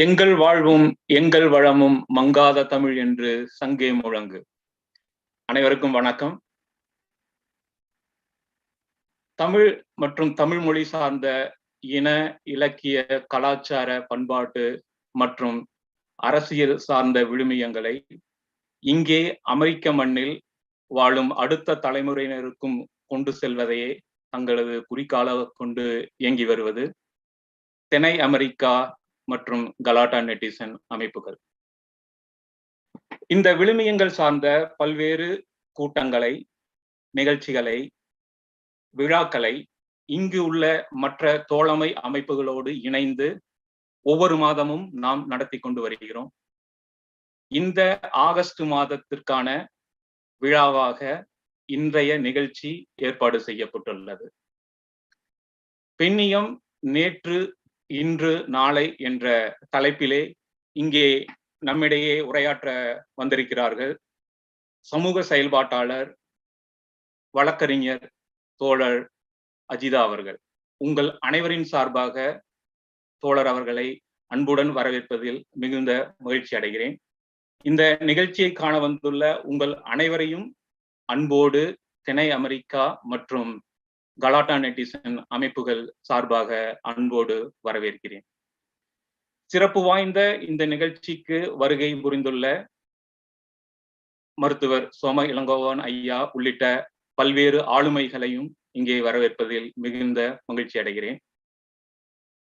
எங்கள் வாழ்வும் எங்கள் வளமும் மங்காத தமிழ் என்று சங்கே முழங்கு. அனைவருக்கும் வணக்கம். தமிழ் மற்றும் தமிழ் மொழி சார்ந்த இன, இலக்கிய, கலாச்சார, பண்பாட்டு மற்றும் அரசியல் சார்ந்த விழுமியங்களை இங்கே அமெரிக்க மண்ணில் வாழும் அடுத்த தலைமுறையினருக்கும் கொண்டு செல்வதையே தங்களது குறிக்கோளாக கொண்டு இயங்கி வருவது தெனை அமெரிக்கா மற்றும் கலாட்டா நெட்டிசன் அமைப்புகள். இந்த விழுமியங்கள் சார்ந்த பல்வேறு கூட்டங்களை, நிகழ்ச்சிகளை, விழாக்களை இங்கு உள்ள மற்ற தோழமை அமைப்புகளோடு இணைந்து ஒவ்வொரு மாதமும் நாம் நடத்தி கொண்டு வருகிறோம். இந்த ஆகஸ்ட் மாதத்திற்கான விழாவாக இன்றைய நிகழ்ச்சி ஏற்பாடு செய்யப்பட்டுள்ளது. பெண்ணியம் நேற்று, இன்று, நாளை என்ற தலைப்பிலே இங்கே நம்மிடையே உரையாற்ற வந்திருக்கிறார்கள் சமூக செயல்பாட்டாளர், வழக்கறிஞர் தோழர் அஜிதா அவர்கள். உங்கள் அனைவரின் சார்பாக தோழர் அவர்களை அன்புடன் வரவேற்பதில் மிகுந்த மகிழ்ச்சி அடைகிறேன். இந்த நிகழ்ச்சியை காண வந்துள்ள உங்கள் அனைவரையும் அன்போடு தெனை அமெரிக்கா மற்றும் கலாட்டா நெட்டிசன் அமைப்புகள் சார்பாக அன்போடு வரவேற்கிறேன். சிறப்பு வாய்ந்த இந்த நிகழ்ச்சிக்கு வருகை புரிந்துள்ள மருத்துவர் சோம இளங்கோவன் ஐயா உள்ளிட்ட பல்வேறு ஆளுமைகளையும் இங்கே வரவேற்பதில் மிகுந்த மகிழ்ச்சி அடைகிறேன்.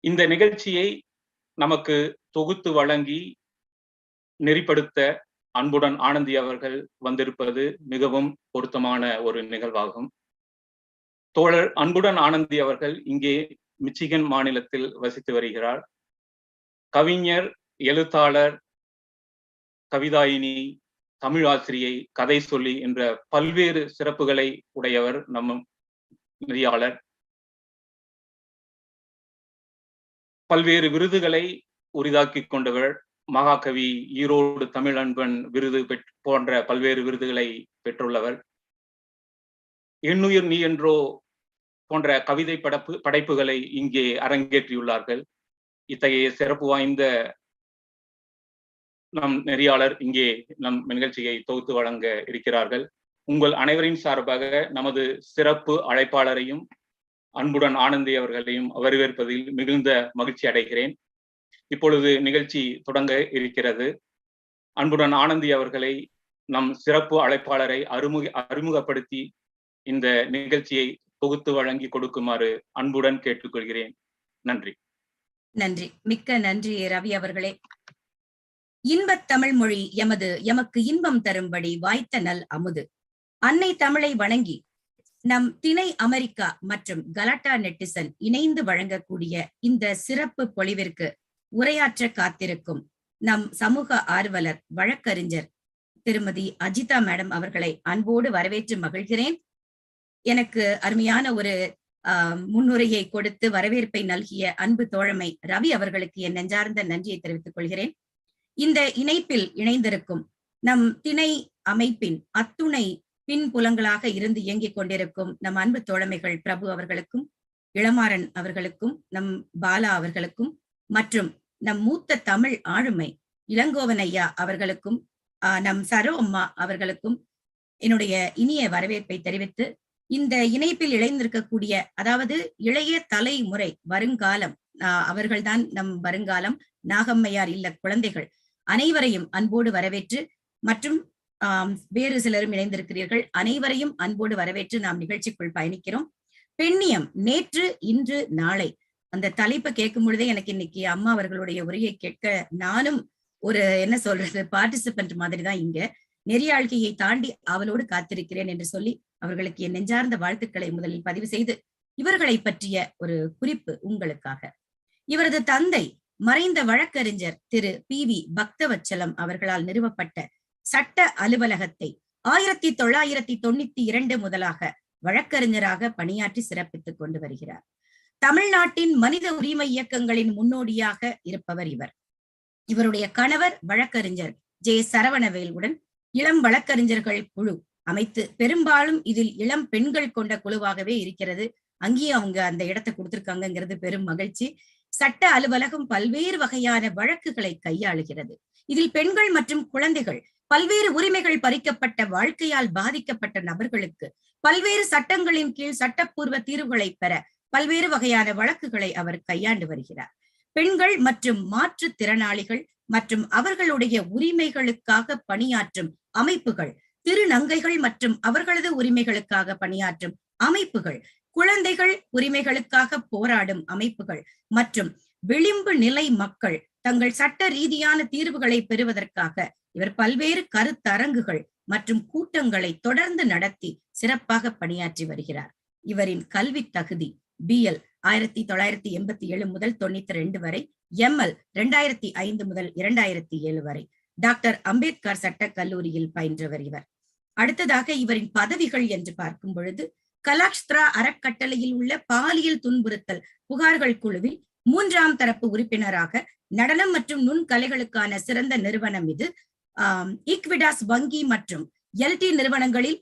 இந்த நிகழ்ச்சியை நமக்கு தொகுத்து வழங்கி நெறிப்படுத்த அன்புடன் ஆனந்தி அவர்கள் வந்திருப்பது மிகவும் பொருத்தமான ஒரு நிகழ்வாகும். தோழர் அன்புடன் ஆனந்தி அவர்கள் இங்கே மிச்சிகன் மாநிலத்தில் வசித்து வருகிறார். கவிஞர், எழுத்தாளர், கவிதாயினி, தமிழ் ஆசிரியை, கதை சொல்லி என்ற பல்வேறு சிறப்புகளை உடையவர். நம் நெறியாளர் பல்வேறு விருதுகளை உரிதாக்கி கொண்டவர். மகாகவி, ஈரோடு தமிழ் அன்பன் விருது போன்ற பல்வேறு விருதுகளை பெற்றுள்ளவர். எண்ணுயிர் நீ என்றோ போன்ற கவிதை படைப்புகளை இங்கே அரங்கேற்றியுள்ளார்கள். இத்தகைய சிறப்பு வாய்ந்த நம் நெறியாளர் இங்கே நம் நிகழ்ச்சியை தொகுத்து வழங்க இருக்கிறார்கள். உங்கள் அனைவரின் சார்பாக நமது சிறப்பு அழைப்பாளரையும் அன்புடன் ஆனந்தி அவர்களையும் வரவேற்பதில் மிகுந்த மகிழ்ச்சி அடைகிறேன். இப்பொழுது நிகழ்ச்சி தொடங்க இருக்கிறது. அன்புடன் ஆனந்தி அவர்களை, நம் சிறப்பு அழைப்பாளரை அறிமுகப்படுத்தி இந்த நிகழ்ச்சியை தொகுத்து வழங்கி கொடுக்குமாறு அன்புடன் கேட்டுக்கொள்கிறேன். நன்றி. நன்றி, மிக்க நன்றி ரவி அவர்களே. இன்பத் தமிழ் மொழி எமக்கு இன்பம் தரும்படி வாய்த்த நல் அமுது. அன்னை தமிழை வணங்கி நம் திணை அமெரிக்கா மற்றும் கலாட்டா நெட்டிசன் இணைந்து வழங்கக்கூடிய இந்த சிறப்பு பொழிவிற்கு உரையாற்ற காத்திருக்கும் நம் சமூக ஆர்வலர், வழக்கறிஞர் திருமதி அஜிதா மேடம் அவர்களை அன்போடு வரவேற்று மகிழ்கிறேன். எனக்கு அருமையான ஒரு முன்னுரையை கொடுத்து வரவேற்பை நல்கிய அன்பு தோழமை ரவி அவர்களுக்கு என் நெஞ்சார்ந்த நன்றியை தெரிவித்துக் கொள்கிறேன். இந்த இணைப்பில் இணைந்திருக்கும் நம் திணை அமைப்பின் அத்துணை பின்புலங்களாக இருந்து இயங்கிக் கொண்டிருக்கும் நம் அன்பு தோழமைகள் பிரபு அவர்களுக்கும், இளமாறன் அவர்களுக்கும், நம் பாலா அவர்களுக்கும் மற்றும் நம் மூத்த தமிழ் ஆளுமை இளங்கோவன் ஐயா அவர்களுக்கும், நம் சரோ அம்மா அவர்களுக்கும் என்னுடைய இனிய வரவேற்பை தெரிவித்து, இந்த இணைப்பில் இணைந்திருக்கக்கூடிய, அதாவது இளைய தலைமுறை, வருங்காலம், அவர்கள்தான் நம் வருங்காலம், நாகம்மையார் இல்ல குழந்தைகள் அனைவரையும் அன்போடு வரவேற்று, மற்றும் வேறு சிலரும் இணைந்திருக்கிறீர்கள், அனைவரையும் அன்போடு வரவேற்று நாம் நிகழ்ச்சிக்குள் பயணிக்கிறோம். பெண்ணியம் நேற்று, இன்று, நாளை அந்த தலைப்பை கேட்கும் பொழுதே எனக்கு இன்னைக்கு அம்மா அவர்களுடைய உரையை கேட்க நானும் ஒரு என்ன சொல்றது பார்ட்டிசிபென்ட் மாதிரி தான் இங்க நெறியாழ்கையை தாண்டி அவளோடு காத்திருக்கிறேன் என்று சொல்லி அவர்களுக்கு என் நெஞ்சார்ந்த வாழ்த்துக்களை முதலில் பதிவு செய்து, இவர்களை பற்றிய ஒரு குறிப்பு உங்களுக்காக. இவரது தந்தை மறைந்த வழக்கறிஞர் திரு PV பக்தவச்சலம் அவர்களால் நிறுவப்பட்ட சட்ட அலுவலகத்தை 1992 முதலாக வழக்கறிஞராக பணியாற்றி சிறப்பித்துக் கொண்டு வருகிறார். தமிழ்நாட்டின் மனித உரிமை இயக்கங்களின் முன்னோடியாக இருப்பவர் இவர். இவருடைய கணவர் வழக்கறிஞர் ஜே சரவணவேலுடன் இளம் வழக்கறிஞர்கள் குழு அமைத்து, பெரும்பாலும் இதில் இளம் பெண்கள் கொண்ட குழுவாகவே இருக்கிறது. அங்கேயும் அவங்க அந்த இடத்தை கொடுத்திருக்காங்கிறது பெரும் மகிழ்ச்சி. சட்ட அலுவலகம் பல்வேறு வகையான வழக்குகளை கையாளுகிறது. இதில் பெண்கள் மற்றும் குழந்தைகள், பல்வேறு உரிமைகள் பறிக்கப்பட்ட, வாழ்க்கையால் பாதிக்கப்பட்ட நபர்களுக்கு பல்வேறு சட்டங்களின் கீழ் சட்டப்பூர்வ தீர்வுகளை பெற பல்வேறு வகையான வழக்குகளை அவர் கையாண்டு வருகிறார். பெண்கள் மற்றும் மாற்றுத்திறனாளிகள் மற்றும் அவர்களுடைய உரிமைகளுக்காக பணியாற்றும் அமைப்புகள், திருநங்கைகள் மற்றும் அவர்களது உரிமைகளுக்காக பணியாற்றும் அமைப்புகள், குழந்தைகள் உரிமைகளுக்காக போராடும் அமைப்புகள் மற்றும் விளிம்பு நிலை மக்கள் தங்கள் சட்ட ரீதியான தீர்வுகளை பெறுவதற்காக இவர் பல்வேறு கருத்தரங்குகள் மற்றும் கூட்டங்களை தொடர்ந்து நடத்தி சிறப்பாக பணியாற்றி வருகிறார். இவரின் கல்வி தகுதி BL 1987 முதல் 92 வரை, ML 2005 முதல் 2007 வரை. டாக்டர் அம்பேத்கர் சட்டக் கல்லூரியில் பயின்றவர் இவர். அடுத்ததாக இவரின் பதவிகள் என்று பார்க்கும் பொழுது, கலாக்ஷ்த்ரா அறக்கட்டளையில் உள்ள பாலியல் துன்புறுத்தல் புகார்கள் குழுவில் 3ஆம் தரப்பு உறுப்பினராக, நடனம் மற்றும் நுண்கலைகளுக்கான சிறந்த நிறுவனம் இது, ஈக்விடாஸ் வங்கி மற்றும் LT நிறுவனங்களில்,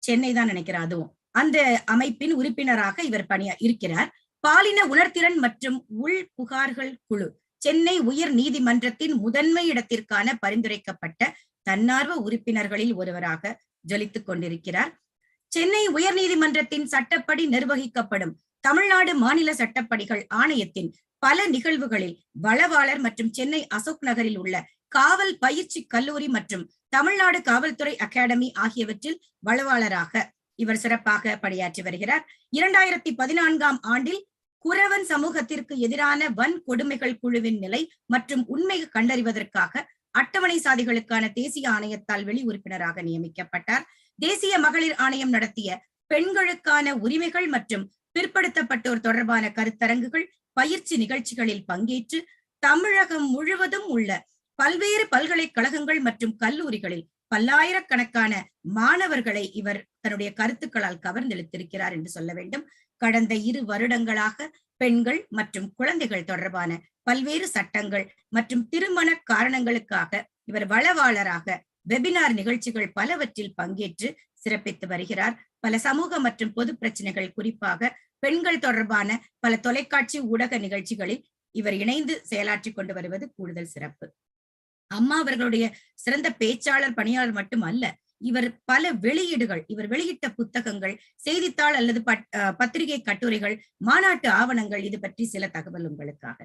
சென்னை தான் நினைக்கிறேன் அதுவும், அந்த அமைப்பின் உறுப்பினராக இவர் இருக்கிறார். பாலின உணர்திறன் மற்றும் உள் புகார்கள் குழு, சென்னை உயர் நீதிமன்றத்தின் முதன்மை இடத்திற்கான பரிந்துரைக்கப்பட்ட தன்னார்வ உறுப்பினர்களில் ஒருவராக ஜொலித்துக் கொண்டிருக்கிறார். சென்னை உயர் நீதிமன்றத்தின் சட்டப்படி நிர்வகிக்கப்படும் தமிழ்நாடு மாநில சட்டப்படிகள் ஆணையத்தின் பல நிகழ்வுகளில் வளவாளர் மற்றும் சென்னை அசோக் நகரில் உள்ள காவல் பயிற்சி கல்லூரி மற்றும் தமிழ்நாடு காவல்துறை அகாடமி ஆகியவற்றில் வளவாளராக இவர் சிறப்பாக பணியாற்றி வருகிறார். 2014ஆம் ஆண்டில் குறவன் சமூகத்திற்கு எதிரான வன்கொடுமைகள் குழுவின் நிலை மற்றும் உண்மை கண்டறிவதற்காக அட்டவணை சாதிகளுக்கான தேசிய ஆணையத்தால் வெளி உறுப்பினராக நியமிக்கப்பட்டார். தேசிய மகளிர் ஆணையம் நடத்திய பெண்களுக்கான உரிமைகள் மற்றும் பிற்படுத்தப்பட்டோர் தொடர்பான கருத்தரங்குகள், பயிற்சி நிகழ்ச்சிகளில் பங்கேற்று தமிழகம் முழுவதும் உள்ள பல்வேறு பல்கலைக்கழகங்கள் மற்றும் கல்லூரிகளில் பல்லாயிரக்கணக்கான மாணவர்களை இவர் தன்னுடைய கருத்துக்களால் கவர்ந்தெழுத்திருக்கிறார் என்று சொல்ல வேண்டும். கடந்த 2 வருடங்களாக பெண்கள் மற்றும் குழந்தைகள் தொடர்பான பல்வேறு சட்டங்கள் மற்றும் திருமண காரணங்களுக்காக இவர் வளவாளராக வெபினார் நிகழ்ச்சிகள் பலவற்றில் பங்கேற்று சிறப்பித்து வருகிறார். பல சமூக மற்றும் பொது பிரச்சனைகள், குறிப்பாக பெண்கள் தொடர்பான பல தொலைக்காட்சி ஊடக நிகழ்ச்சிகளில் இவர் இணைந்து செயலாற்றி கொண்டு வருவது கூடுதல் சிறப்பு. அம்மா அவர்களுடைய சிறந்த பேச்சாளர், பணியாளர் மட்டும் அல்ல, இவர் பல வெளியீடுகள், இவர் வெளியிட்ட புத்தகங்கள், செய்தித்தாள் அல்லது பத்திரிகை கட்டுரைகள், மாநாட்டு ஆவணங்கள், இது பற்றி சில தகவல் உங்களுக்காக.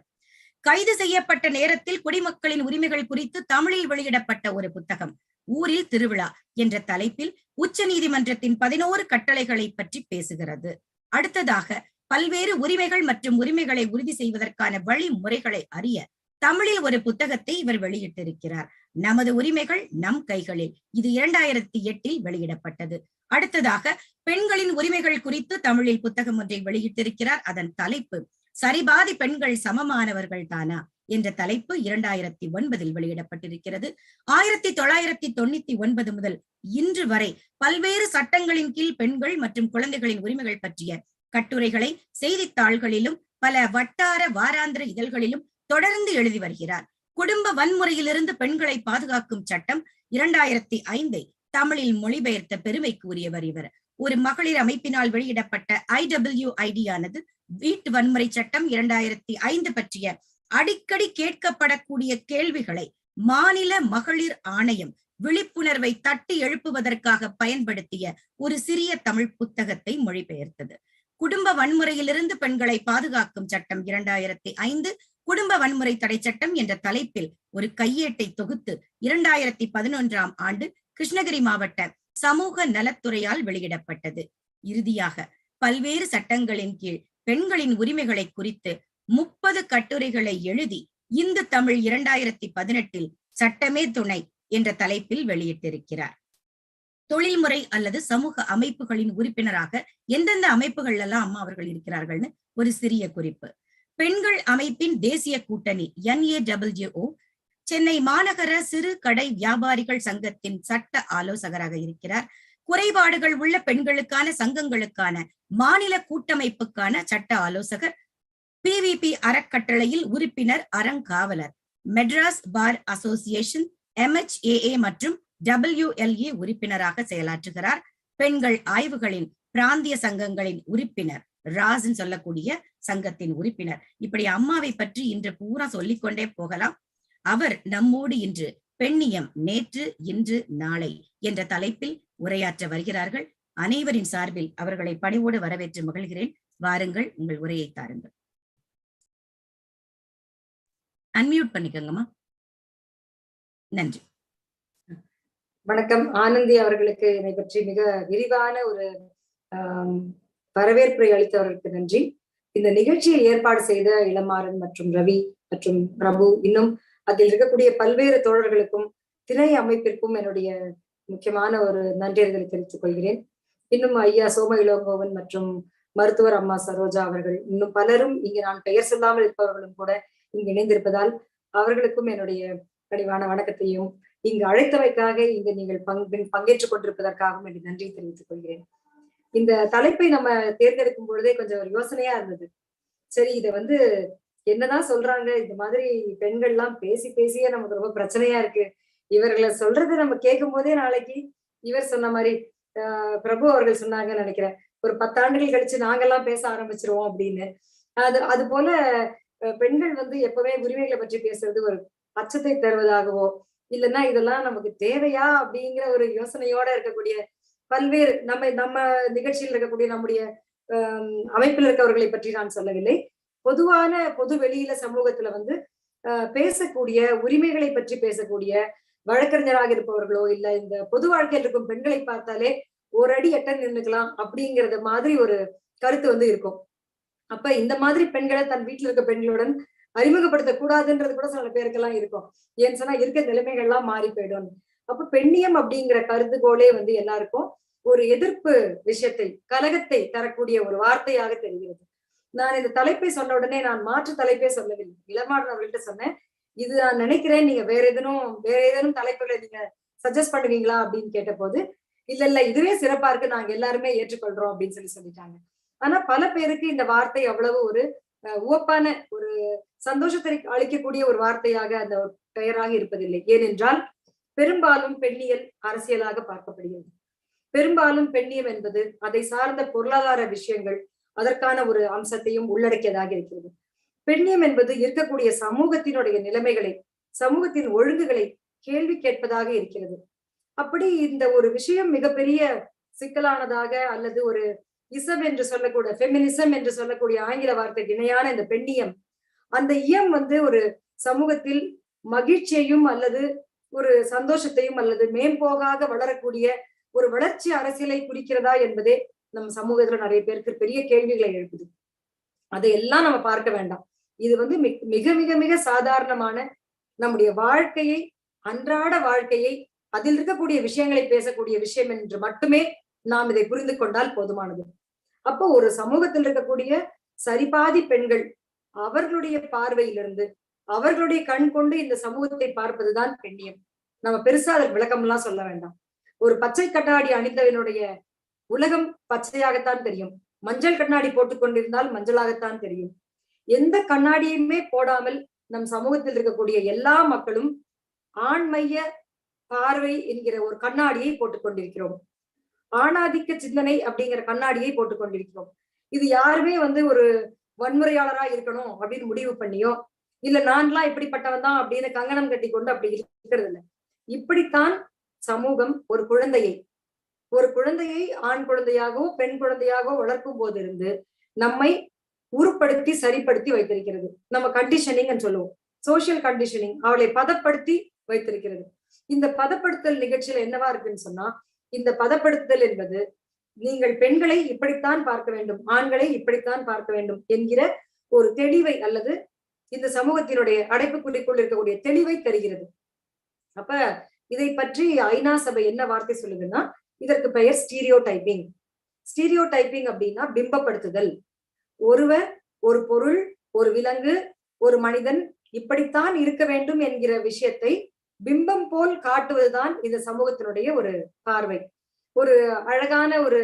கைது செய்யப்பட்ட நேரத்தில் குடிமக்களின் உரிமைகள் குறித்து தமிழில் வெளியிடப்பட்ட ஒரு புத்தகம் ஊரில் திருவிழா என்ற தலைப்பில் உச்ச நீதிமன்றத்தின் 11 கட்டளைகளை பற்றி பேசுகிறது. அடுத்ததாக பல்வேறு உரிமைகள் மற்றும் உரிமைகளை உறுதி செய்வதற்கான வழிமுறைகளை அறிய தமிழில் ஒரு புத்தகத்தை இவர் வெளியிட்டிருக்கிறார். நமது உரிமைகள் நம் கைகளில், இது 2008 வெளியிடப்பட்டது. அடுத்ததாக பெண்களின் உரிமைகள் குறித்து தமிழில் புத்தகம் ஒன்றை வெளியிட்டிருக்கிறார். அதன் தலைப்பு சரிபாதி பெண்கள் சமமானவர்கள் தானா என்ற தலைப்பு 2009 வெளியிடப்பட்டிருக்கிறது. 1999 முதல் இன்று வரை பல்வேறு சட்டங்களின் கீழ் பெண்கள் மற்றும் குழந்தைகளின் உரிமைகள் பற்றிய கட்டுரைகளை செய்தித்தாள்களிலும் பல வட்டார வாராந்திர இதழ்களிலும் தொடர்ந்து எழுதி வருகிறார். குடும்ப வன்முறையிலிருந்து பெண்களை பாதுகாக்கும் சட்டம் 2005 தமிழில் மொழிபெயர்த்த பெருமைக்கு உரியவர் இவர். ஒரு மகளிர் அமைப்பினால் வெளியிடப்பட்ட IWID ஆனது வீட்டு வன்முறை சட்டம் 2005 பற்றிய அடிக்கடி கேட்கப்படக்கூடிய கேள்விகளை மாநில மகளிர் ஆணையம் விழிப்புணர்வை தட்டி எழுப்புவதற்காக பயன்படுத்திய ஒரு சிறிய தமிழ் புத்தகத்தை மொழிபெயர்த்தது. குடும்ப வன்முறையிலிருந்து பெண்களை பாதுகாக்கும் சட்டம் 2005, குடும்ப வன்முறை தடை சட்டம் என்ற தலைப்பில் ஒரு கையேட்டை தொகுத்து 2011ஆம் ஆண்டு கிருஷ்ணகிரி மாவட்ட சமூக நலத்துறையால் வெளியிடப்பட்டது. இறுதியாக பல்வேறு சட்டங்களின் கீழ் பெண்களின் உரிமைகளை குறித்து 30 கட்டுரைகளை எழுதி இந்து தமிழ் 2018 சட்டமே துணை என்ற தலைப்பில் வெளியிட்டிருக்கிறார். தொழில்முறை அல்லது சமூக அமைப்புகளின் உறுப்பினராக எந்தெந்த அமைப்புகள் எல்லாம் அம்மா அவர்கள் இருக்கிறார்கள்னு ஒரு சிறிய குறிப்பு. பெண்கள் அமைப்பின் தேசிய கூட்டணி NAWO, சென்னை மாநகர சிறு கடை வியாபாரிகள் சங்கத்தின் சட்ட ஆலோசகராக இருக்கிறார். குறைபாடுகள் உள்ள பெண்களுக்கான சங்கங்களுக்கான மாநில கூட்டமைப்புக்கான சட்ட ஆலோசகர், PVP அறக்கட்டளையில் உறுப்பினர், அறங்காவலர், மெட்ராஸ் பார் அசோசியேஷன் MHAA மற்றும் WLA உறுப்பினராக செயலாற்றுகிறார். பெண்கள் ஆய்வுகளின் பிராந்திய சங்கங்களின் உறுப்பினர், ராஸ்ன்னு சொல்லக்கூடிய சங்கத்தின் உறுப்பினர். இப்படி அம்மாவை பற்றி இன்று பூரா சொல்லிக்கொண்டே போகலாம். அவர் நம்மோடு இன்று பெண்ணியம் நேற்று இன்று நாளை என்ற தலைப்பில் உரையாற்ற வருகிறார்கள். அனைவரின் சார்பில் அவர்களை பணிவோடு வரவேற்று மகிழ்கிறேன். வாருங்கள், உங்கள் உரையை தாருங்கள். அன்மியூட் பண்ணிக்கோங்கம்மா. நன்றி. வணக்கம். ஆனந்தி அவர்களுக்கு என்னை பற்றி மிக விரிவான ஒரு வரவேற்பை அளித்தவர்களுக்கு நன்றி. இந்த நிகழ்ச்சியை ஏற்பாடு செய்த இளமாறன் மற்றும் ரவி மற்றும் பிரபு, இன்னும் அதில் இருக்கக்கூடிய பல்வேறு தோழர்களுக்கும் திணை அமைப்பிற்கும் என்னுடைய முக்கியமான ஒரு நன்றியர்களை தெரிவித்துக் கொள்கிறேன். இன்னும் ஐயா சோம இளங்கோவன் மற்றும் மருத்துவர் அம்மா சரோஜா அவர்கள், இன்னும் பலரும் இங்கு நான் பெயர் சொல்லாமல் இருப்பவர்களும் கூட இங்கு இணைந்திருப்பதால் அவர்களுக்கும் என்னுடைய கனிவான வணக்கத்தையும், இங்கு அழைத்தவைக்காக இங்கு நீங்கள் பங்கேற்றுக் கொண்டிருப்பதற்காகவும் என்னுடைய நன்றியை தெரிவித்துக் கொள்கிறேன். இந்த தலைப்பை நம்ம தேர்ந்தெடுக்கும் பொழுதே கொஞ்சம் ஒரு யோசனையா இருந்தது. சரி, இதை என்னதான் சொல்றாங்க, இந்த மாதிரி பெண்கள் எல்லாம் பேசியே நமக்கு ரொம்ப பிரச்சனையா இருக்கு, இவர்களை சொல்றது நம்ம கேட்கும் போதே நாளைக்கு இவர் சொன்ன மாதிரி பிரபு அவர்கள் சொன்னாங்கன்னு நினைக்கிறேன், ஒரு 10 ஆண்டுகள் கழிச்சு நாங்கெல்லாம் பேச ஆரம்பிச்சிருவோம் அப்படின்னு. அது போல பெண்கள் எப்பவுமே உரிமைகளை பற்றி பேசுறது ஒரு அச்சத்தை தருவதாகவோ, இல்லைன்னா இதெல்லாம் நமக்கு தேவையா அப்படிங்கிற ஒரு யோசனையோட இருக்கக்கூடிய பல்வேறு நம்ம நிகழ்ச்சியில் இருக்கக்கூடிய நம்முடைய அமைப்பில் இருக்கவர்களை பற்றி நான் சொல்லவில்லை. பொதுவான பொது வெளியில சமூகத்துல பேசக்கூடிய உரிமைகளை பற்றி பேசக்கூடிய வழக்கறிஞராக இருப்பவர்களோ, இல்ல இந்த பொது வாழ்க்கையில் இருக்கும் பெண்களை பார்த்தாலே ஒரு அடி எட்ட நின்றுக்கலாம் அப்படிங்கறது மாதிரி ஒரு கருத்து இருக்கும். அப்ப இந்த மாதிரி பெண்களை தன் வீட்டுல இருக்க பெண்களுடன் அறிமுகப்படுத்த கூடாதுன்றது கூட சில பேருக்கெல்லாம் இருக்கும். ஏன்னு சொன்னா இருக்க நிலைமைகள்லாம் மாறி போயிடும். அப்ப பெண்ணியம் அப்படிங்கிற கருதுகோளே எல்லாருக்கும் ஒரு எதிர்ப்பு விஷயத்தை, கலகத்தை தரக்கூடிய ஒரு வார்த்தையாக தெரிகிறது. நான் இந்த தலைப்பை சொன்ன உடனே நான் மாற்று தலைப்பே சொல்லவில்லை. இளமாறன் அவர்கள்ட்ட சொன்னேன், இது நான் நினைக்கிறேன், நீங்க வேற ஏதேனும் தலைப்புகளை நீங்க சஜஸ்ட் பண்ணுவீங்களா அப்படின்னு கேட்ட போது, இல்ல இதுவே சிறப்பா இருக்கு, நாங்க எல்லாருமே ஏற்றுக்கொள்றோம் அப்படின்னு சொல்லிட்டாங்க. ஆனா பல பேருக்கு இந்த வார்த்தை அவ்வளவு ஒரு உவப்பான ஒரு சந்தோஷத்தை அளிக்கக்கூடிய ஒரு வார்த்தையாக அந்த பெயராக இருப்பதில்லை. ஏனென்றால் பெரும்பாலும் பெண்ணியல் அரசியலாக பார்க்கப்படுகிறது. பெரும்பாலும் பெண்ணியம் என்பது அதை சார்ந்த பொருளாதார விஷயங்கள், அதற்கான ஒரு அம்சத்தையும் உள்ளடக்கியதாக இருக்கிறது. பெண்ணியம் என்பது இருக்கக்கூடிய சமூகத்தினுடைய நிலைமைகளை, சமூகத்தின் ஒழுங்குகளை கேள்வி கேட்பதாக இருக்கிறது. அப்படி இந்த ஒரு விஷயம் மிகப்பெரிய சிக்கலானதாக, அல்லது ஒரு இசம் என்று சொல்லக்கூடிய ஃபெமினிசம் என்று சொல்லக்கூடிய ஆங்கில வார்த்தைக்கு இணையான இந்த பெண்ணியம், அந்த இயம் ஒரு சமூகத்தில் மகிழ்ச்சியையும் அல்லது ஒரு சந்தோஷத்தையும் அல்லது மேம்போகாக வளரக்கூடிய ஒரு வளர்ச்சி அரசியலை குறிக்கிறதா என்பதே நம்ம சமூகத்துல நிறைய பேருக்கு பெரிய கேள்விகளை எழுப்புது. அதையெல்லாம் நம்ம பார்க்க வேண்டாம். இது மிக மிக மிக சாதாரணமான நம்முடைய வாழ்க்கையை, அன்றாட வாழ்க்கையை, அதில் இருக்கக்கூடிய விஷயங்களை பேசக்கூடிய விஷயம் என்று மட்டுமே நாம் இதை புரிந்து கொண்டால் போதுமானது. அப்போ ஒரு சமூகத்தில் இருக்கக்கூடிய சரிபாதி பெண்கள் அவர்களுடைய பார்வையிலிருந்து, அவர்களுடைய கண் கொண்டு இந்த சமூகத்தை பார்ப்பதுதான் பெண்ணியம். நம்ம பெருசா அதற்கு விளக்கம் எல்லாம் சொல்ல வேண்டாம். ஒரு பச்சை கண்ணாடி அணிந்தவனுடைய உலகம் பச்சையாகத்தான் தெரியும், மஞ்சள் கண்ணாடி போட்டுக் கொண்டிருந்தால் மஞ்சளாகத்தான் தெரியும். எந்த கண்ணாடியுமே போடாமல் நம் சமூகத்தில் இருக்கக்கூடிய எல்லா மக்களும் ஆண்மைய பார்வை என்கிற ஒரு கண்ணாடியை போட்டுக் கொண்டிருக்கிறோம். ஆணாதிக்க சிந்தனை அப்படிங்கிற கண்ணாடியை போட்டுக் கொண்டிருக்கிறோம். இது யாருமே ஒரு வன்முறையாளரா இருக்கணும் அப்படின்னு முடிவு பண்ணியோ, இல்ல நான்லாம் இப்படிப்பட்டவன் தான் அப்படின்னு கங்கணம் கட்டி கொண்டு அப்படி இருக்கிறது இல்லை. இப்படித்தான் சமூகம் ஒரு குழந்தையை ஆண் குழந்தையாகவோ பெண் குழந்தையாகவோ வளர்க்கும் போது இருந்து நம்மை உருப்படுத்தி சரிப்படுத்தி வைத்திருக்கிறது. நம்ம கண்டிஷனிங் சொல்லுவோம், சோசியல் கண்டிஷனிங், அவளை பதப்படுத்தி வைத்திருக்கிறது. இந்த பதப்படுத்தல் நிகழ்ச்சியில என்னவா இருக்குன்னு சொன்னா, இந்த பதப்படுத்துதல் என்பது நீங்கள் பெண்களை இப்படித்தான் பார்க்க வேண்டும், ஆண்களை இப்படித்தான் பார்க்க வேண்டும் என்கிற ஒரு தெளிவை, அல்லது இந்த சமூகத்தினுடைய அடைப்புக்குள்ளிக்குள் இருக்கக்கூடிய தெளிவை தருகிறது. அப்ப இதை பற்றி ஐநா சபை என்ன வார்த்தை சொல்லுதுன்னா, இதற்கு பெயர் ஸ்டீரியோ டைப்பிங். ஸ்டீரியோ டைப்பிங் அப்படின்னா பிம்பப்படுத்துதல். ஒருவர், ஒரு பொருள், ஒரு விலங்கு, ஒரு மனிதன் இப்படித்தான் இருக்க வேண்டும் என்கிற விஷயத்தை பிம்பம் போல் காட்டுவதுதான் இந்த சமூகத்தினுடைய ஒரு பார்வை. ஒரு அழகான ஒரு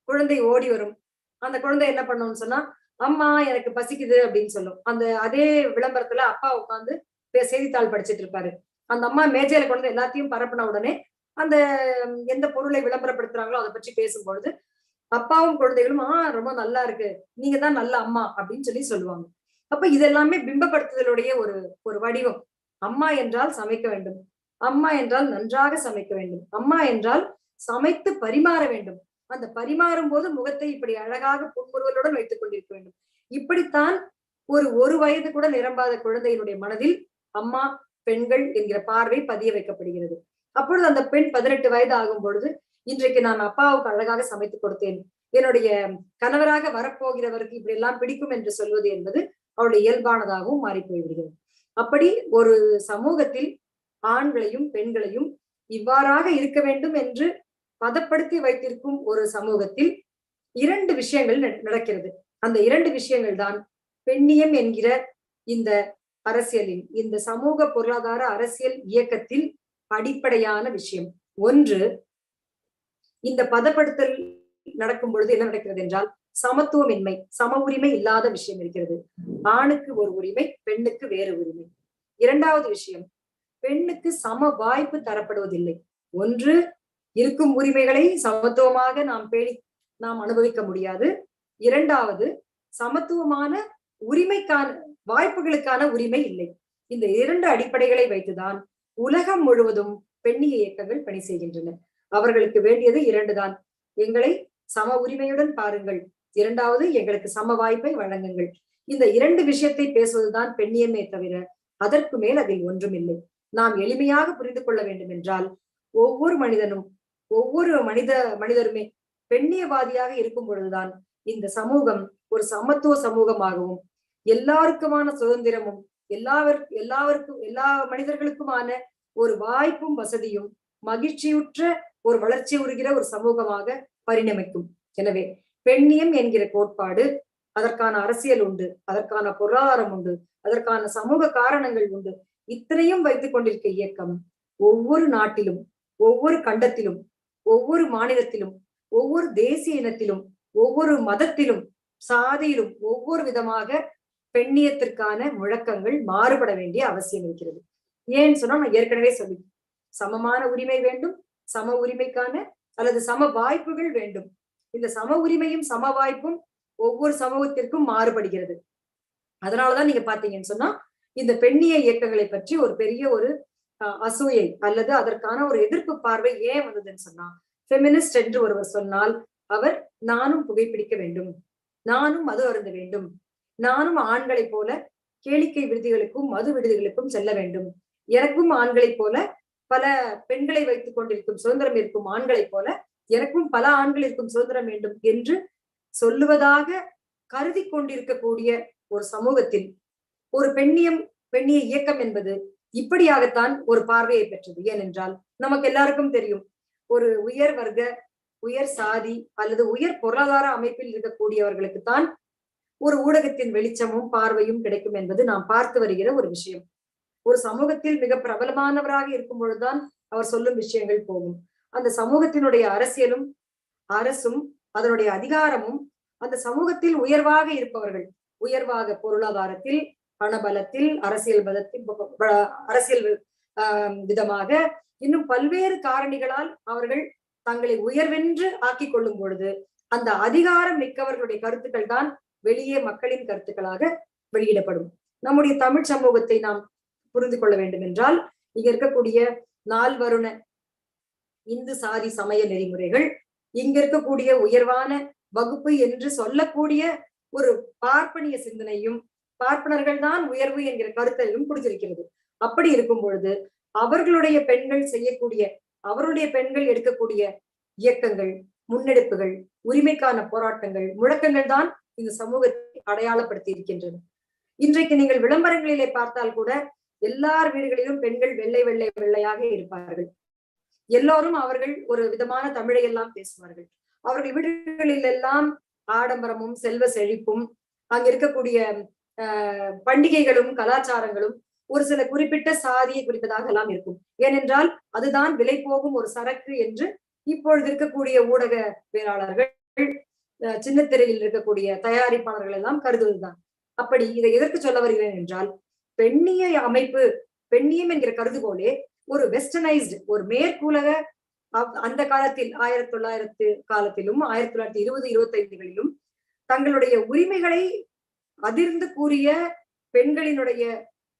குழந்தை ஓடி வரும். அந்த குழந்தை என்ன பண்ணணும்னு சொன்னா, அம்மா எனக்கு பசிக்குது அப்படின்னு சொல்லும். அதே விளம்பரத்துல அப்பா உட்காந்து செய்தித்தாள் படிச்சுட்டு இருப்பாரு. அந்த அம்மா மேஜையில கொண்டு எல்லாத்தையும் பரப்பின உடனே அந்த எந்த பொருளை விளம்பரப்படுத்துறாங்களோ அதை பற்றி பேசும்பொழுது அப்பாவும் குழந்தைகளும் ரொம்ப நல்லா இருக்கு, நீங்க தான் நல்ல அம்மா அப்படின்னு சொல்லி சொல்லுவாங்க. அப்ப இதெல்லாமே பிம்பப்படுத்துதலுடைய ஒரு ஒரு வடிவம். அம்மா என்றால் சமைக்க வேண்டும், அம்மா என்றால் நன்றாக சமைக்க வேண்டும், அம்மா என்றால் சமைத்து பரிமாற வேண்டும், அந்த பரிமாறும் போது முகத்தை இப்படி அழகாக புன்முறுவலுடன் வைத்துக் கொண்டிருக்க வேண்டும். இப்படித்தான் ஒரு வயது கூட நிரம்பாத குழந்தையினுடைய மனதில் அம்மா, பெண்கள் என்கிற பார்வை பதிய வைக்கப்படுகிறது. அப்பொழுது அந்த பெண் 18 வயது ஆகும் பொழுது, இன்றைக்கு நான் அப்பாவுக்கு அழகாக சமைத்து கொடுத்தேன், என்னுடைய கணவராக வரப்போகிறவருக்கு இப்படி எல்லாம் பிடிக்கும் என்று சொல்வது என்பது அவருடைய இயல்பானதாகவும் மாறி போய்விடுகிறது. அப்படி ஒரு சமூகத்தில் ஆண்களையும் பெண்களையும் இவ்வாறாக இருக்க வேண்டும் என்று பதப்படுத்தி வைத்திருக்கும் ஒரு சமூகத்தில் 2 விஷயங்கள் நடக்கிறது. அந்த 2 விஷயங்கள் தான் பெண்ணியம் என்கிற இந்த அரசியலில், இந்த சமூக பொருளாதார அரசியல் இயக்கத்தில் அடிப்படையான விஷயம். ஒன்று, இந்த பதப்படுத்தல் நடக்கும் பொழுது என்ன நடக்கிறது என்றால் சமத்துவமின்மை, சம உரிமை இல்லாத விஷயம் இருக்கிறது. ஆணுக்கு ஒரு உரிமை, பெண்ணுக்கு வேறு உரிமை. இரண்டாவது விஷயம், பெண்ணுக்கு சம வாய்ப்பு தரப்படுவதில்லை. ஒன்று, இருக்கும் உரிமைகளை சமத்துவமாக நாம் அனுபவிக்க முடியாது. இரண்டாவது, சமத்துவமான உரிமைக்கான வாய்ப்புகளுக்கான உரிமை இல்லை. இந்த 2 அடிப்படைகளை வைத்துதான் உலகம் முழுவதும் பெண்ணிய இயக்கங்கள் பணி செய்கின்றன. அவர்களுக்கு வேண்டியது 2 தான். எங்களை சம உரிமையுடன் பாருங்கள், இரண்டாவது எங்களுக்கு சம வாய்ப்பை வழங்குங்கள். இந்த 2 விஷயத்தை பேசுவதுதான் பெண்ணியமே தவிர அதற்கு மேல் அதில் ஒன்றும் இல்லை. நாம் எளிமையாக புரிந்து கொள்ள வேண்டும் என்றால், ஒவ்வொரு மனிதனும் ஒவ்வொரு மனிதருமே பெண்ணியவாதியாக இருக்கும் பொழுதுதான் இந்த சமூகம் ஒரு சமத்துவ சமூகமாகவும், எல்லாருக்குமான சுதந்திரமும், எல்லா மனிதர்களுக்குமான ஒரு வாய்ப்பும் வசதியும் மகிழ்ச்சியுற்ற ஒரு வளர்ச்சி உறுகிற ஒரு சமூகமாக பரிணமிக்கும். எனவே பெண்ணியம் என்கிற கோட்பாடு, அதற்கான அரசியல் உண்டு, அதற்கான பொருளாதாரம் உண்டு, அதற்கான சமூக காரணங்கள் உண்டு. இத்தனையும் வைத்துக் கொண்டிருக்க இயக்கம் ஒவ்வொரு நாட்டிலும், ஒவ்வொரு கண்டத்திலும், ஒவ்வொரு மாநிலத்திலும், ஒவ்வொரு தேசிய இனத்திலும், ஒவ்வொரு மதத்திலும், சாதியிலும் ஒவ்வொரு விதமாக பெண்ணியத்திற்கான முழக்கங்கள் மாறுபட வேண்டிய அவசியம் இருக்கிறது. ஏன்னு சொன்னா, நான் ஏற்கனவே சொல்லி, சமமான உரிமை வேண்டும், சம உரிமைக்கான அல்லது சம வாய்ப்புகள் வேண்டும். இந்த சம உரிமையும் சம வாய்ப்பும் ஒவ்வொரு சமூகத்திற்கும் மாறுபடுகிறது. அதனாலதான் நீங்க பாத்தீங்கன்னு சொன்னா, இந்த பெண்ணிய இயக்கங்களை பற்றி ஒரு பெரிய ஒரு அசூயை அல்லது அதற்கான ஒரு எதிர்ப்பு பார்வை ஏன் வந்ததுன்னு சொன்னா, ஃபெமினிஸ்ட் என்று ஒருவர் சொன்னால் அவர், நானும் புகைப்பிடிக்க வேண்டும், நானும் மது அருந்த வேண்டும், நானும் ஆண்களைப் போல கேளிக்கை விடுதிகளுக்கும் மது விடுதிகளுக்கும் செல்ல வேண்டும், எனக்கும் ஆண்களைப் போல பல பெண்களை வைத்துக் கொண்டிருக்கும் சுதந்திரம் இருக்கும் ஆண்களைப் போல எனக்கும் பல ஆண்கள் இருக்கும் சுதந்திரம் வேண்டும் என்று சொல்லுவதாக கருதி கொண்டிருக்கக்கூடிய ஒரு சமூகத்தில் ஒரு பெண்ணிய இயக்கம் என்பது இப்படியாகத்தான் ஒரு பார்வையை பெற்றது. ஏனென்றால் நமக்கு எல்லாருக்கும் தெரியும், ஒரு உயர் வர்க்க, உயர் சாதி அல்லது உயர் பொருளாதார அமைப்பில் இருக்கக்கூடியவர்களுக்குத்தான் ஒரு ஊடகத்தின் வெளிச்சமும் பார்வையும் கிடைக்கும் என்பது நாம் பார்த்து வருகிற ஒரு விஷயம். ஒரு சமூகத்தில் மிக பிரபலமானவராக இருக்கும் பொழுதுதான் அவர் சொல்லும் விஷயங்கள் போகும். அந்த சமூகத்தினுடைய அரசியலும் அரசும் அதனுடைய அதிகாரமும் அந்த சமூகத்தில் உயர்வாக இருப்பவர்கள், உயர்வாக பொருளாதாரத்தில், பணபலத்தில், அரசியல் விதமாக இன்னும் பல்வேறு காரணிகளால் அவர்கள் தங்களை உயர்வென்று ஆக்கிக் கொள்ளும் பொழுது அந்த அதிகாரம் மிக்கவர்களுடைய கருத்துக்கள் தான் வெளியே மக்களின் கருத்துக்களாக வெளியிடப்படும். நம்முடைய தமிழ் சமூகத்தை நாம் புரிந்து கொள்ள வேண்டும் என்றால், இங்க இருக்கக்கூடிய 4 வருண இந்து சாதி சமய நெறிமுறைகள், இங்க இருக்கக்கூடிய உயர்வான வகுப்பு என்று சொல்லக்கூடிய ஒரு பார்ப்பனிய சிந்தனையும், பார்ப்பனர்கள் தான் உயர்வு என்கிற கருத்தையும் கொடுத்திருக்கிறது. அப்படி இருக்கும் பொழுது அவர்களுடைய பெண்கள் செய்யக்கூடிய, அவருடைய பெண்கள் எடுக்கக்கூடிய இயக்கங்கள், முன்னெடுப்புகள், உரிமைக்கான போராட்டங்கள், முழக்கங்கள் தான் இந்த சமூகத்தை அடையாளப்படுத்தி இருக்கின்றன. இன்றைக்கு நீங்கள் விளம்பரங்களிலே பார்த்தால் கூட எல்லார் வீடுகளிலும் பெண்கள் வெள்ளை வெள்ளை வெள்ளையாக இருப்பார்கள். எல்லோரும் அவர்கள் ஒரு விதமான தமிழை எல்லாம் பேசுவார்கள். அவர்கள் வீடுகளில் எல்லாம் ஆடம்பரமும் செல்வ செழிப்பும், அங்க இருக்கக்கூடிய பண்டிகைகளும் கலாச்சாரங்களும் ஒரு சில குறிப்பிட்ட சாதியை குறிப்பதாக எல்லாம் இருக்கும். ஏனென்றால் அதுதான் விலை போகும் ஒரு சரக்கு என்று இப்பொழுது இருக்கக்கூடிய ஊடகவியலாளர்கள், சின்னத்திரையில் இருக்கக்கூடிய தயாரிப்பாளர்கள் எல்லாம் கருதுவதுதான். அப்படி இதை எதற்கு சொல்ல வருகிறேன் என்றால், பெண்ணிய அமைப்பு, பெண்ணியம் என்கிற கருதுகோளே ஒரு வெஸ்டர்னைஸ்டு, ஒரு மேற்குலக அந்த காலத்தில் 1900 காலத்திலும் 1920, 25களிலும் தங்களுடைய உரிமைகளை அதிர்ந்து கூறிய பெண்களினுடைய